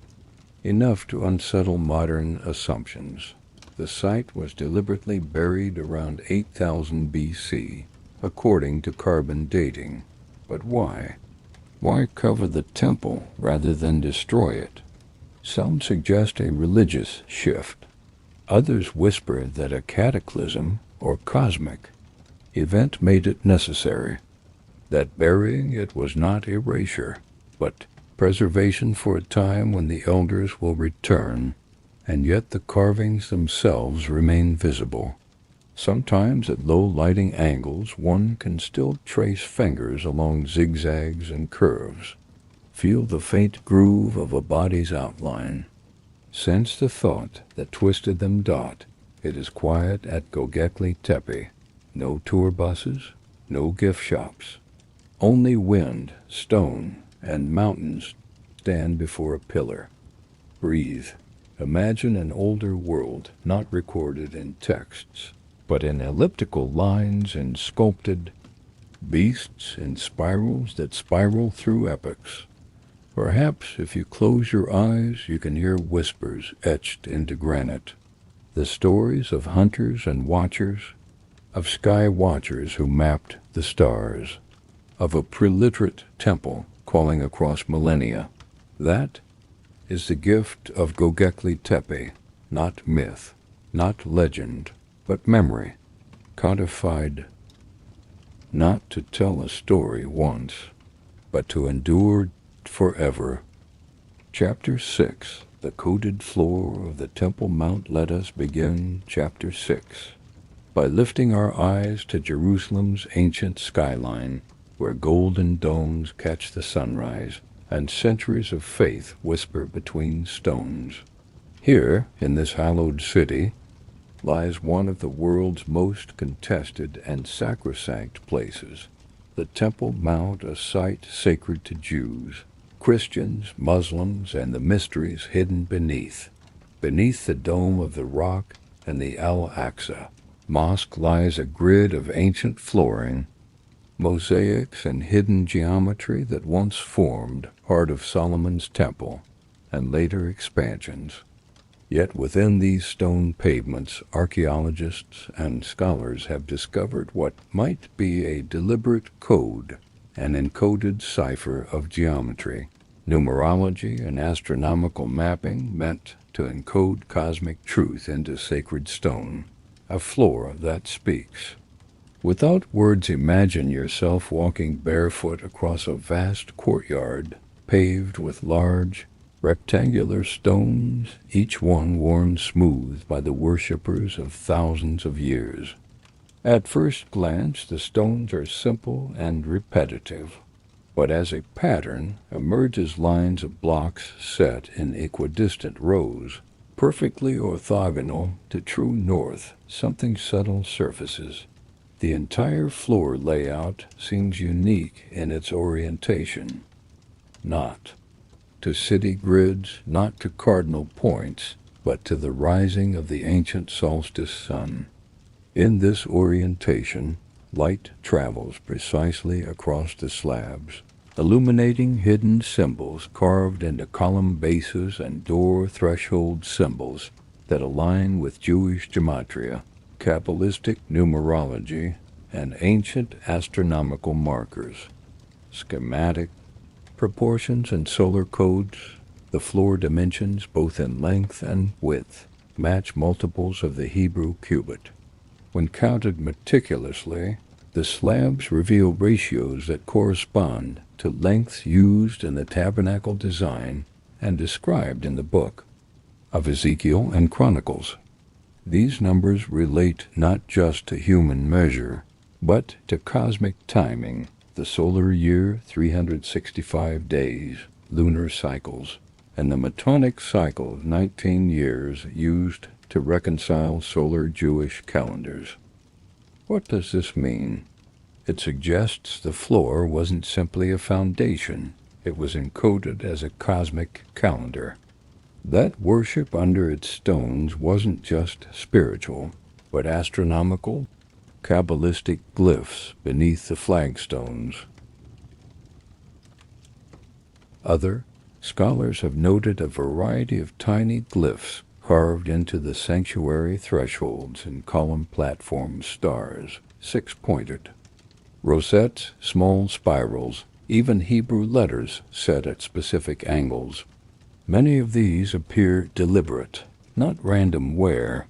enough to unsettle modern assumptions. The site was deliberately buried around 8000 BC, according to carbon dating. But why? Why cover the temple rather than destroy it? Some suggest a religious shift. Others whisper that a cataclysm or cosmic event made it necessary, that burying it was not erasure, but preservation for a time when the elders will return, and yet the carvings themselves remain visible. Sometimes at low lighting angles one can still trace fingers along zigzags and curves, feel the faint groove of a body's outline, sense the thought that twisted them. It is quiet at Göbekli Tepe. No tour buses, no gift shops. Only wind, stone, and mountains stand before a pillar. Breathe. Imagine an older world not recorded in texts, but in elliptical lines and sculpted beasts in spirals that spiral through epochs. Perhaps if you close your eyes, you can hear whispers etched into granite. The stories of hunters and watchers, of sky watchers who mapped the stars, of a preliterate temple calling across millennia. That is the gift of Göbekli Tepe, not myth, not legend, but memory, codified not to tell a story once, but to endure forever. Chapter 6. The coded floor of the Temple Mount. Let us begin Chapter 6 by lifting our eyes to Jerusalem's ancient skyline, where golden domes catch the sunrise, and centuries of faith whisper between stones. Here, in this hallowed city, lies one of the world's most contested and sacrosanct places, the Temple Mount, a site sacred to Jews, Christians, Muslims, and the mysteries hidden beneath. Beneath the dome of the rock and the Al-Aqsa Mosque lies a grid of ancient flooring, mosaics, and hidden geometry that once formed part of Solomon's temple and later expansions. Yet within these stone pavements, archaeologists and scholars have discovered what might be a deliberate code, an encoded cipher of geometry, numerology, and astronomical mapping meant to encode cosmic truth into sacred stone, a floor that speaks. Without words, imagine yourself walking barefoot across a vast courtyard paved with large, rectangular stones, each one worn smooth by the worshippers of thousands of years. At first glance, the stones are simple and repetitive, but as a pattern emerges lines of blocks set in equidistant rows, perfectly orthogonal to true north. Something subtle surfaces. The entire floor layout seems unique in its orientation. Not to city grids, not to cardinal points, but to the rising of the ancient solstice sun. In this orientation, light travels precisely across the slabs, illuminating hidden symbols carved into column bases and door threshold symbols that align with Jewish gematria, Kabbalistic numerology, and ancient astronomical markers. Schematic proportions and solar codes, the floor dimensions both in length and width, match multiples of the Hebrew cubit. When counted meticulously, the slabs reveal ratios that correspond to lengths used in the tabernacle design and described in the book of Ezekiel and Chronicles. These numbers relate not just to human measure, but to cosmic timing, the solar year, 365 days, lunar cycles, and the Metonic cycle of 19 years used to reconcile solar Jewish calendars. What does this mean? It suggests the floor wasn't simply a foundation, it was encoded as a cosmic calendar. That worship under its stones wasn't just spiritual, but astronomical, Kabbalistic glyphs beneath the flagstones. Other scholars have noted a variety of tiny glyphs carved into the sanctuary thresholds and column platform stars, six-pointed. Rosettes, small spirals, even Hebrew letters set at specific angles. Many of these appear deliberate, not random wear.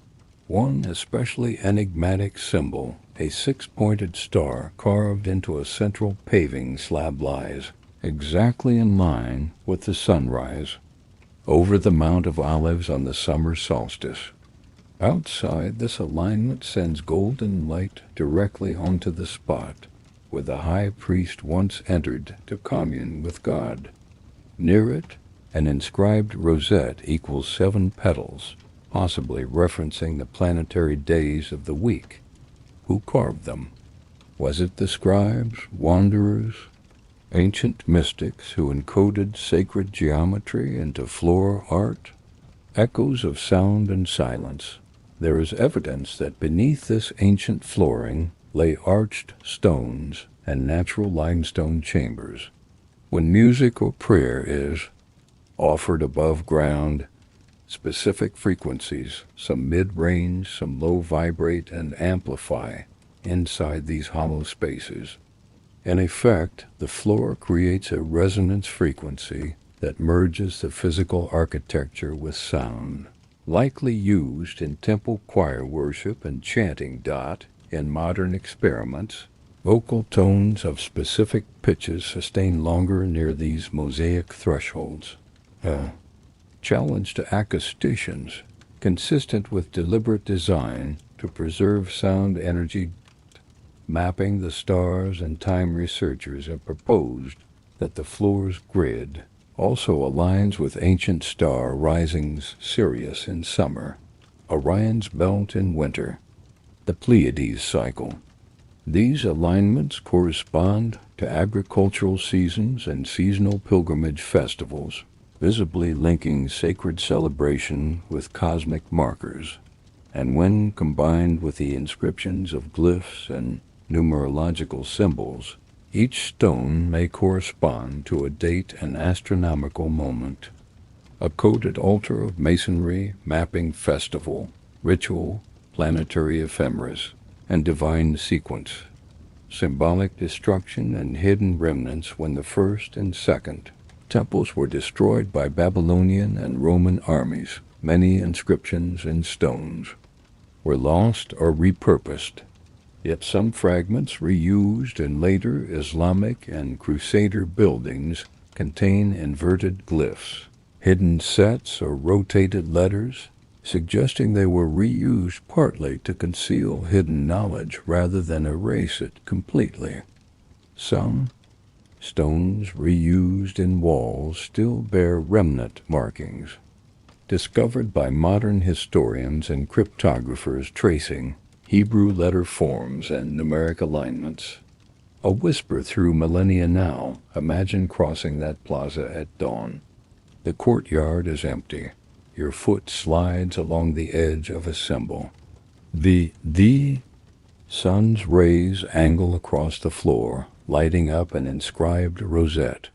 One especially enigmatic symbol, a six-pointed star carved into a central paving slab, lies exactly in line with the sunrise over the Mount of Olives on the summer solstice. Outside, this alignment sends golden light directly onto the spot where the high priest once entered to commune with God. Near it, an inscribed rosette equals 7 petals, possibly referencing the planetary days of the week. Who carved them? Was it the scribes, wanderers, ancient mystics who encoded sacred geometry into floor art? Echoes of sound and silence. There is evidence that beneath this ancient flooring lay arched stones and natural limestone chambers. When music or prayer is offered above ground, specific frequencies, some mid-range, some low, vibrate and amplify inside these hollow spaces. In effect, the floor creates a resonance frequency that merges the physical architecture with sound, likely used in temple choir worship and chanting. In modern experiments, vocal tones of specific pitches sustain longer near these mosaic thresholds. Challenge to acousticians, consistent with deliberate design to preserve sound energy. Mapping the stars and time researchers have proposed that the floor's grid also aligns with ancient star risings, Sirius in summer, Orion's belt in winter, the Pleiades cycle. These alignments correspond to agricultural seasons and seasonal pilgrimage festivals, visibly linking sacred celebration with cosmic markers. And when combined with the inscriptions of glyphs and numerological symbols, each stone may correspond to a date and astronomical moment. A coded altar of masonry mapping festival, ritual, planetary ephemeris, and divine sequence. Symbolic destruction and hidden remnants when the first and second temples were destroyed by Babylonian and Roman armies. Many inscriptions in stones were lost or repurposed, yet some fragments reused in later Islamic and Crusader buildings contain inverted glyphs, hidden sets or rotated letters, suggesting they were reused partly to conceal hidden knowledge rather than erase it completely. Some stones reused in walls still bear remnant markings, discovered by modern historians and cryptographers tracing Hebrew letter forms and numeric alignments. A whisper through millennia now. Imagine crossing that plaza at dawn. The courtyard is empty. Your foot slides along the edge of a symbol. The sun's rays angle across the floor, lighting up an inscribed rosette.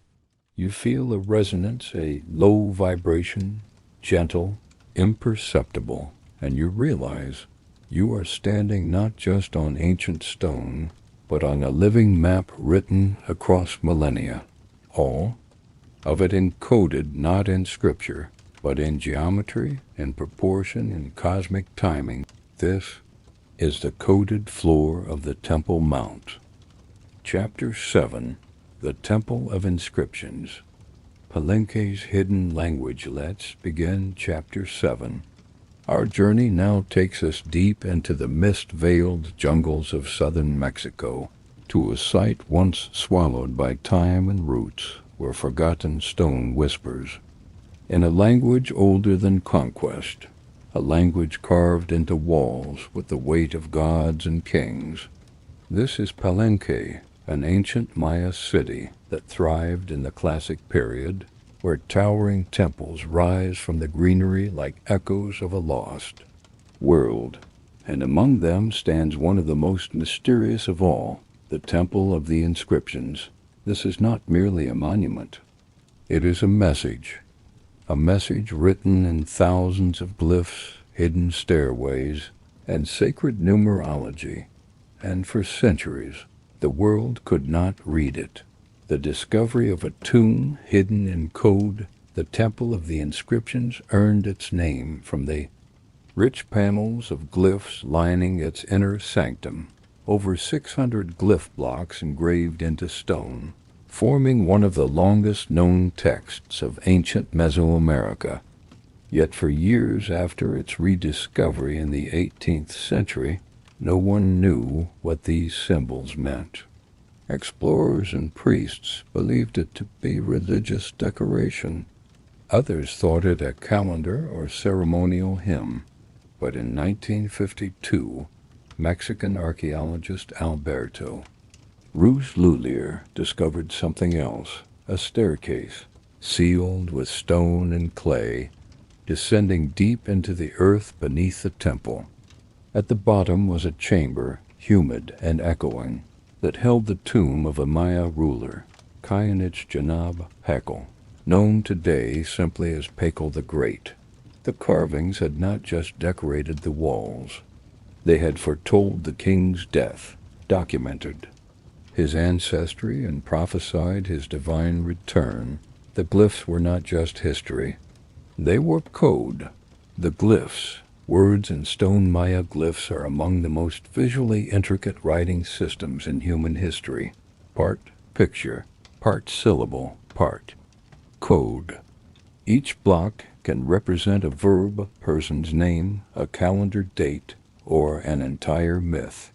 You feel a resonance, a low vibration, gentle, imperceptible, and you realize you are standing not just on ancient stone, but on a living map written across millennia. All of it encoded not in scripture, but in geometry, in proportion, in cosmic timing. This is the coded floor of the Temple Mount. Chapter 7, The Temple of Inscriptions. Palenque's hidden language. Let's begin Chapter 7. Our journey now takes us deep into the mist-veiled jungles of southern Mexico, to a site once swallowed by time and roots, where forgotten stone whispers. In a language older than conquest, a language carved into walls with the weight of gods and kings. This is Palenque, an ancient Maya city that thrived in the classic period, where towering temples rise from the greenery like echoes of a lost world, and among them stands one of the most mysterious of all, the Temple of the Inscriptions. This is not merely a monument. It is a message written in thousands of glyphs, hidden stairways, and sacred numerology, and for centuries the world could not read it. The discovery of a tomb hidden in code, the Temple of the Inscriptions, earned its name from the rich panels of glyphs lining its inner sanctum, over 600 glyph blocks engraved into stone, forming one of the longest known texts of ancient Mesoamerica. Yet for years after its rediscovery in the 18th century, no one knew what these symbols meant. Explorers and priests believed it to be religious decoration. Others thought it a calendar or ceremonial hymn. But in 1952, Mexican archaeologist Alberto Ruiz Lulier discovered something else, a staircase, sealed with stone and clay, descending deep into the earth beneath the temple. At the bottom was a chamber, humid and echoing, that held the tomb of a Maya ruler, Kyanich Janab Hakel, known today simply as Pakel the Great. The carvings had not just decorated the walls. They had foretold the king's death, documented his ancestry, and prophesied his divine return. The glyphs were not just history. They were code. The glyphs, words in stone Maya glyphs, are among the most visually intricate writing systems in human history. Part picture, part syllable, part code. Each block can represent a verb, a person's name, a calendar date, or an entire myth.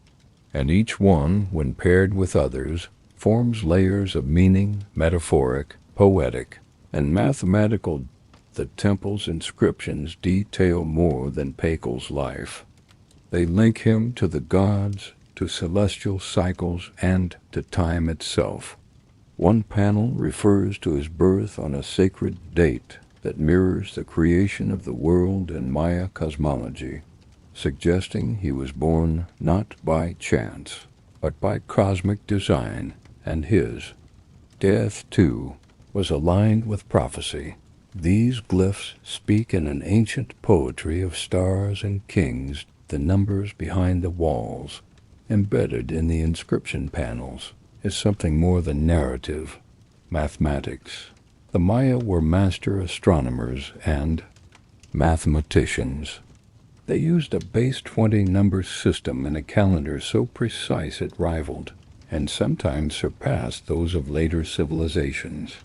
And each one, when paired with others, forms layers of meaning, metaphoric, poetic, and mathematical. The temple's inscriptions detail more than Pakel's life. They link him to the gods, to celestial cycles, and to time itself. One panel refers to his birth on a sacred date that mirrors the creation of the world in Maya cosmology, suggesting he was born not by chance, but by cosmic design, and his death, too, was aligned with prophecy. These glyphs speak in an ancient poetry of stars and kings, the numbers behind the walls, embedded in the inscription panels, is something more than narrative, mathematics. The Maya were master astronomers and mathematicians. They used a base 20 number system in a calendar so precise it rivaled, and sometimes surpassed, those of later civilizations.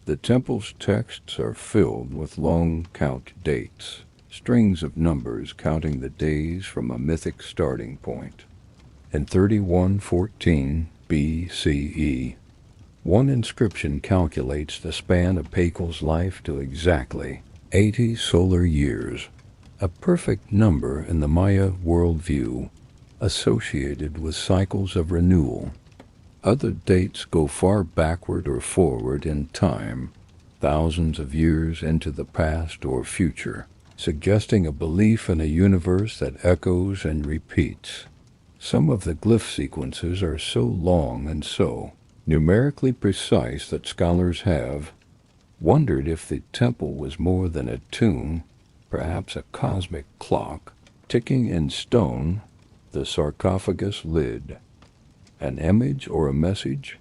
The temple's texts are filled with long count dates, strings of numbers counting the days from a mythic starting point. In 3114 BCE, one inscription calculates the span of Pakel's life to exactly 80 solar years, a perfect number in the Maya worldview. associated with cycles of renewal. Other dates go far backward or forward in time, thousands of years into the past or future, suggesting a belief in a universe that echoes and repeats. Some of the glyph sequences are so long and so numerically precise that scholars have wondered if the temple was more than a tomb, perhaps a cosmic clock, ticking in stone, the sarcophagus lid. An image or a message?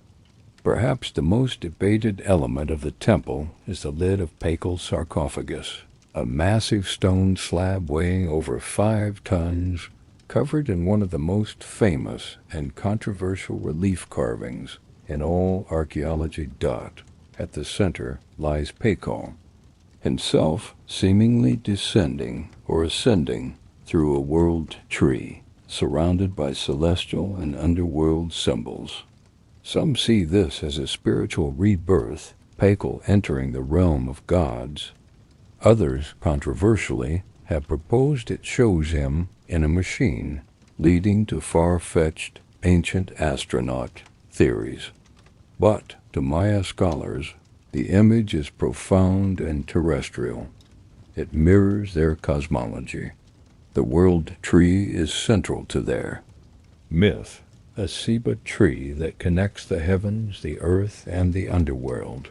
Perhaps the most debated element of the temple is the lid of Pakal's sarcophagus, a massive stone slab weighing over 5 tons, covered in one of the most famous and controversial relief carvings in all archaeology. At the center lies Pakal, himself seemingly descending or ascending through a world tree, surrounded by celestial and underworld symbols. Some see this as a spiritual rebirth, Pakal entering the realm of gods. Others, controversially, have proposed it shows him in a machine, leading to far-fetched ancient astronaut theories. But, to Maya scholars, the image is profound and terrestrial. It mirrors their cosmology. The world tree is central to their myth, a ceiba tree that connects the heavens, the earth, and the underworld.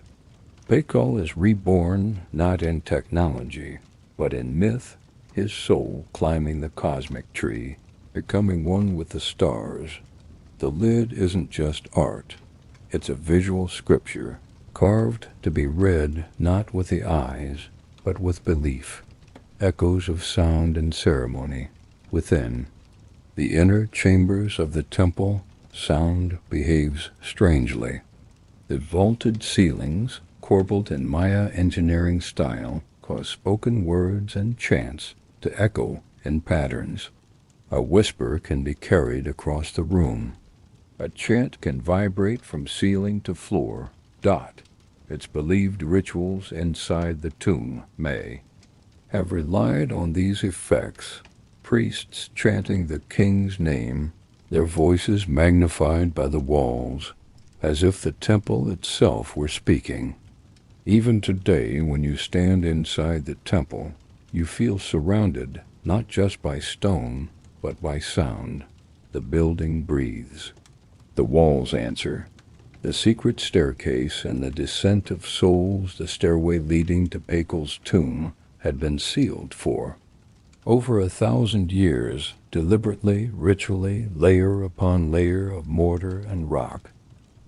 Pakal is reborn not in technology, but in myth, his soul climbing the cosmic tree, becoming one with the stars. The lid isn't just art. It's a visual scripture, carved to be read not with the eyes, but with belief. Echoes of sound and ceremony. Within the inner chambers of the temple, sound behaves strangely. The vaulted ceilings, corbelled in Maya engineering style, cause spoken words and chants to echo in patterns. A whisper can be carried across the room. A chant can vibrate from ceiling to floor. It's believed rituals inside the tomb may have relied on these effects, priests chanting the king's name, their voices magnified by the walls, as if the temple itself were speaking. Even today, when you stand inside the temple, you feel surrounded not just by stone, but by sound. The building breathes. The walls answer. The secret staircase and the descent of souls, the stairway leading to Pakal's tomb, had been sealed for over 1,000 years, deliberately, ritually, layer upon layer of mortar and rock.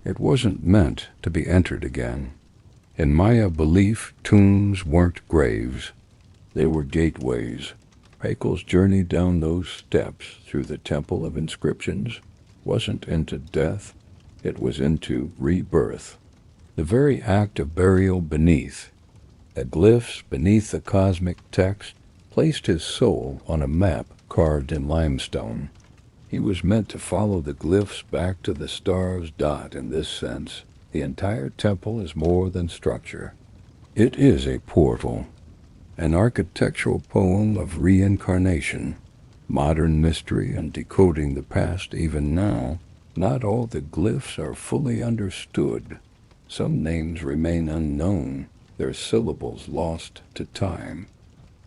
It wasn't meant to be entered again. In Maya belief, tombs weren't graves. They were gateways. Pakal's journey down those steps through the Temple of Inscriptions wasn't into death, it was into rebirth. The very act of burial beneath, the glyphs beneath the cosmic text, placed his soul on a map carved in limestone. He was meant to follow the glyphs back to the stars. In this sense, the entire temple is more than structure. It is a portal, an architectural poem of reincarnation, modern mystery and decoding the past. Even now, not all the glyphs are fully understood. Some names remain unknown, their syllables lost to time.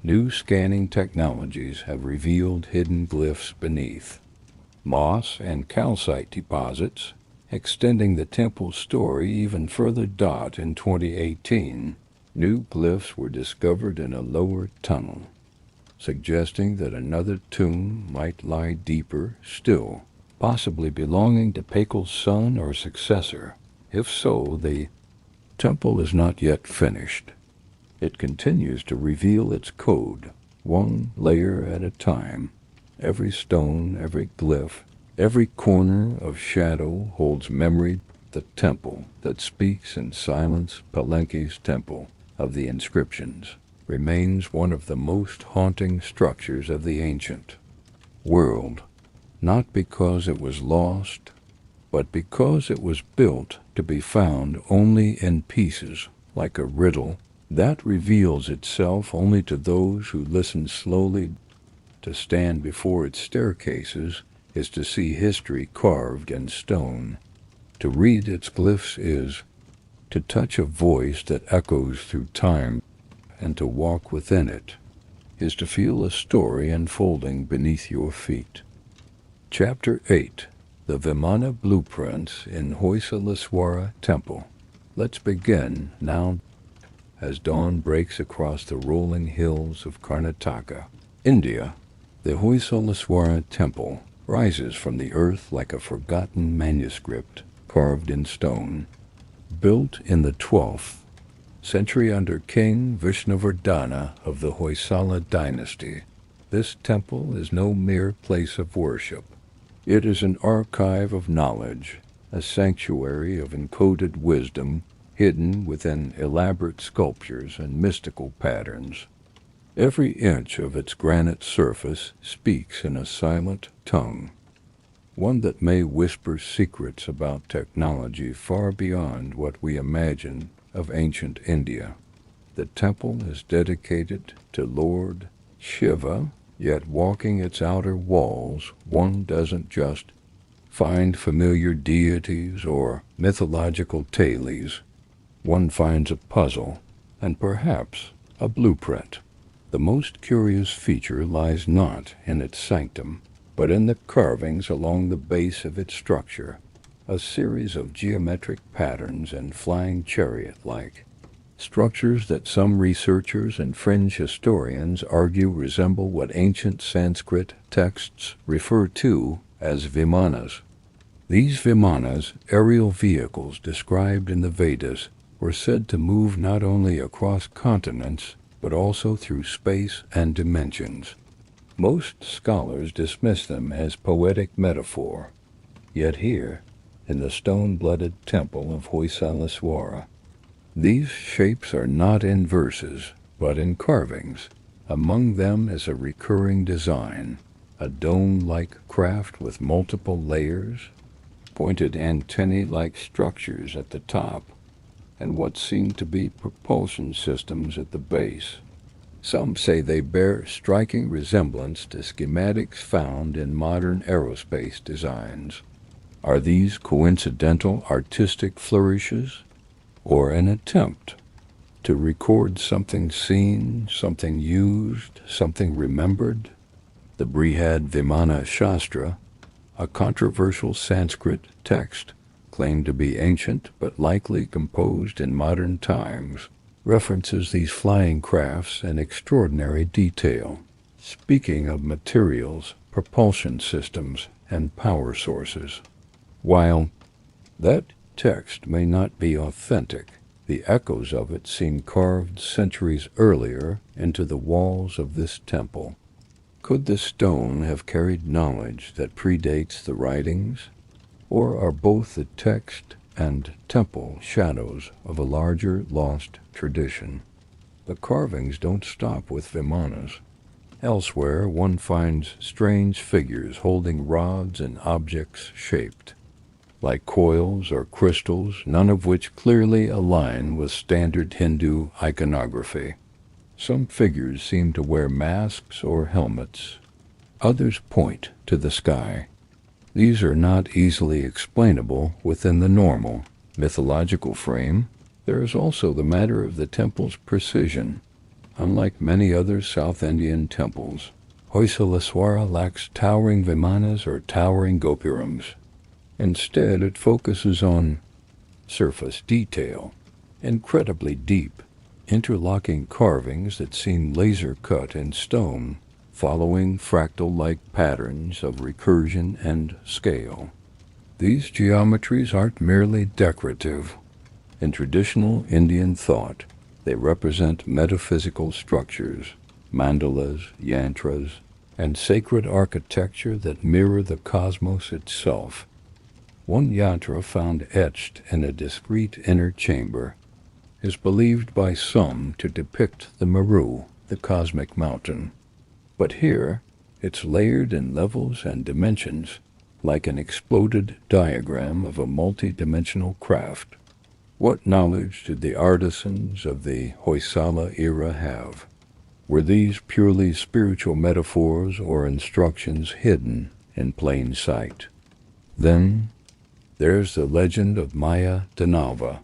New scanning technologies have revealed hidden glyphs beneath. Moss and calcite deposits, extending the temple's story even further. In 2018, new glyphs were discovered in a lower tunnel, suggesting that another tomb might lie deeper still, possibly belonging to Pakal's son or successor. If so, the temple is not yet finished. It continues to reveal its code, one layer at a time. Every stone, every glyph, every corner of shadow holds memory. The temple that speaks in silence, Palenque's temple of the inscriptions, remains one of the most haunting structures of the ancient world, not because it was lost, but because it was built to be found only in pieces, like a riddle that reveals itself only to those who listen slowly. To stand before its staircases is to see history carved in stone. To read its glyphs is to touch a voice that echoes through time, and to walk within it is to feel a story unfolding beneath your feet. Chapter 8. The Vimana Blueprints in Hoysaleswara Temple. Let's begin now. As dawn breaks across the rolling hills of Karnataka, India, the Hoysaleswara Temple rises from the earth like a forgotten manuscript carved in stone. Built in the 12th century under King Vishnuvardhana of the Hoysala dynasty, this temple is no mere place of worship. It is an archive of knowledge, a sanctuary of encoded wisdom hidden within elaborate sculptures and mystical patterns. Every inch of its granite surface speaks in a silent tongue, one that may whisper secrets about technology far beyond what we imagine of ancient India. The temple is dedicated to Lord Shiva, yet walking its outer walls, one doesn't just find familiar deities or mythological tales. One finds a puzzle, and perhaps a blueprint. The most curious feature lies not in its sanctum, but in the carvings along the base of its structure, a series of geometric patterns and flying chariot-like structures that some researchers and fringe historians argue resemble what ancient Sanskrit texts refer to as Vimanas. These Vimanas, aerial vehicles described in the Vedas, were said to move not only across continents, but also through space and dimensions. Most scholars dismiss them as poetic metaphor, yet here, in the stone-blooded temple of Hoysaleswara, these shapes are not in verses, but in carvings. Among them is a recurring design, a dome-like craft with multiple layers, pointed antennae-like structures at the top, and what seem to be propulsion systems at the base. Some say they bear striking resemblance to schematics found in modern aerospace designs. Are these coincidental artistic flourishes, or an attempt to record something seen, something used, something remembered? The Brihad Vimana Shastra, a controversial Sanskrit text claimed to be ancient but likely composed in modern times, references these flying crafts in extraordinary detail, speaking of materials, propulsion systems, and power sources. While that text may not be authentic, the echoes of it seem carved centuries earlier into the walls of this temple. Could the stone have carried knowledge that predates the writings? Or are both the text and temple shadows of a larger lost tradition? The carvings don't stop with Vimanas. Elsewhere one finds strange figures holding rods and objects shaped like coils or crystals, none of which clearly align with standard Hindu iconography. Some figures seem to wear masks or helmets. Others point to the sky. These are not easily explainable within the normal mythological frame. There is also the matter of the temple's precision. Unlike many other South Indian temples, Hoysaleswara lacks towering Vimanas or towering gopurams. Instead, it focuses on surface detail, incredibly deep, interlocking carvings that seem laser-cut in stone, following fractal-like patterns of recursion and scale. These geometries aren't merely decorative. In traditional Indian thought, they represent metaphysical structures, mandalas, yantras, and sacred architecture that mirror the cosmos itself. One yantra found etched in a discreet inner chamber is believed by some to depict the Meru, the cosmic mountain. But here, it's layered in levels and dimensions, like an exploded diagram of a multi-dimensional craft. What knowledge did the artisans of the Hoysala era have? Were these purely spiritual metaphors or instructions hidden in plain sight. Then there's the legend of Maya Denava,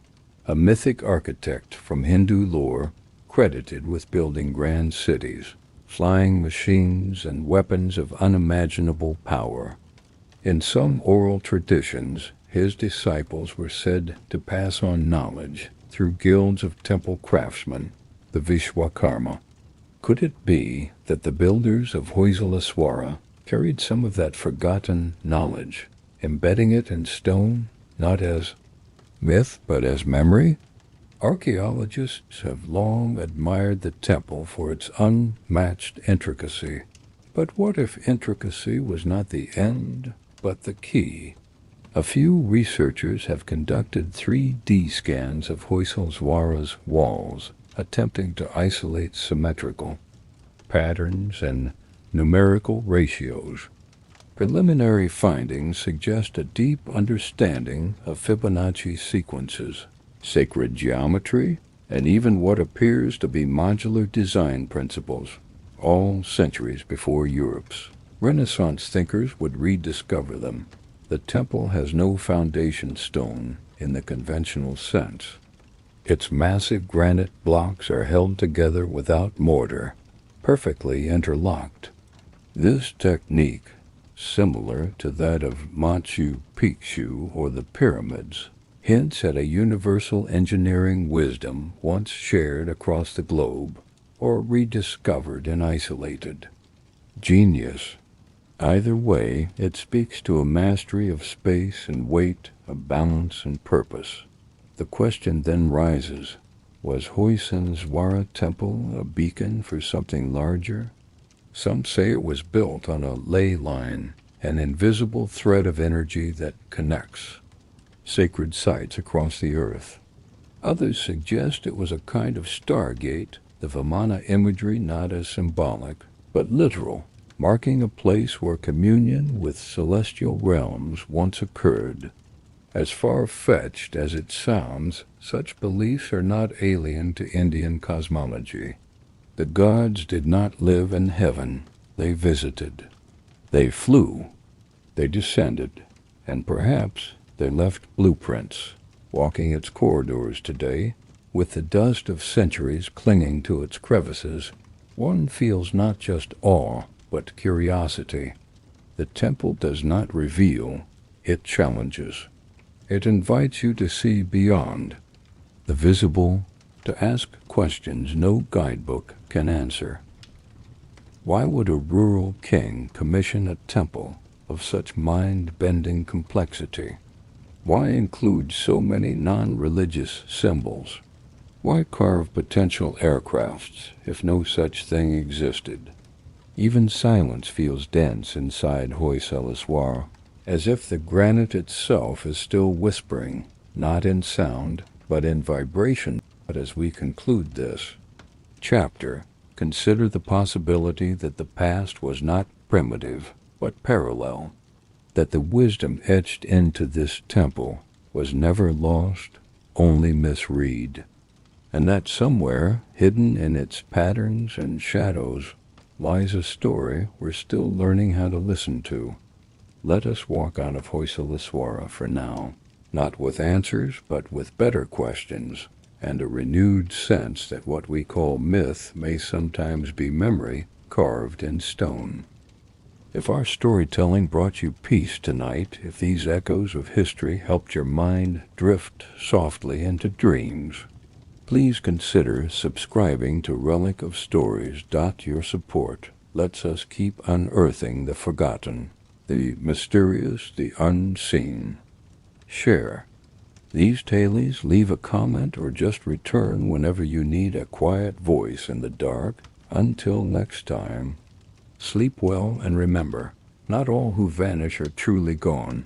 a mythic architect from Hindu lore credited with building grand cities, flying machines, and weapons of unimaginable power. In some oral traditions, his disciples were said to pass on knowledge through guilds of temple craftsmen, the Vishwakarma. Could it be that the builders of Hoysaleswara carried some of that forgotten knowledge, embedding it in stone, not as myth but as memory? Archaeologists have long admired the temple for its unmatched intricacy. But what if intricacy was not the end, but the key? A few researchers have conducted 3D scans of Hoysaleswara's walls, attempting to isolate symmetrical patterns and numerical ratios. Preliminary findings suggest a deep understanding of Fibonacci sequences, sacred geometry, and even what appears to be modular design principles, all centuries before Europe's. Renaissance thinkers would rediscover them. The temple has no foundation stone in the conventional sense. Its massive granite blocks are held together without mortar, perfectly interlocked. This technique, similar to that of Machu Picchu or the pyramids, hints at a universal engineering wisdom once shared across the globe or rediscovered and isolated. Genius. Either way, it speaks to a mastery of space and weight, of balance and purpose. The question then rises, was Hoysaleswara Temple a beacon for something larger? Some say it was built on a ley line, an invisible thread of energy that connects sacred sites across the earth. Others suggest it was a kind of stargate, the Vimana imagery not as symbolic, but literal, marking a place where communion with celestial realms once occurred. As far-fetched as it sounds, such beliefs are not alien to Indian cosmology. The gods did not live in heaven, they visited. They flew, they descended, and perhaps they left blueprints, walking its corridors today. With the dust of centuries clinging to its crevices, one feels not just awe, but curiosity. The temple does not reveal, it challenges. It invites you to see beyond the visible, to ask questions no guidebook can answer. Why would a rural king commission a temple of such mind-bending complexity? Why include so many non-religious symbols? Why carve potential aircrafts if no such thing existed? Even silence feels dense inside Hoysaleswara, as if the granite itself is still whispering, not in sound, but in vibration. But as we conclude this chapter, consider the possibility that the past was not primitive, but parallel, that the wisdom etched into this temple was never lost, only misread, and that somewhere, hidden in its patterns and shadows, lies a story we're still learning how to listen to. Let us walk out of Hoysaleswara for now, not with answers, but with better questions, and a renewed sense that what we call myth may sometimes be memory carved in stone. If our storytelling brought you peace tonight, if these echoes of history helped your mind drift softly into dreams, please consider subscribing to Relic of Stories. Your support lets us keep unearthing the forgotten, the mysterious, the unseen. Share these tales, leave a comment, or just return whenever you need a quiet voice in the dark. Until next time, sleep well and remember, not all who vanish are truly gone.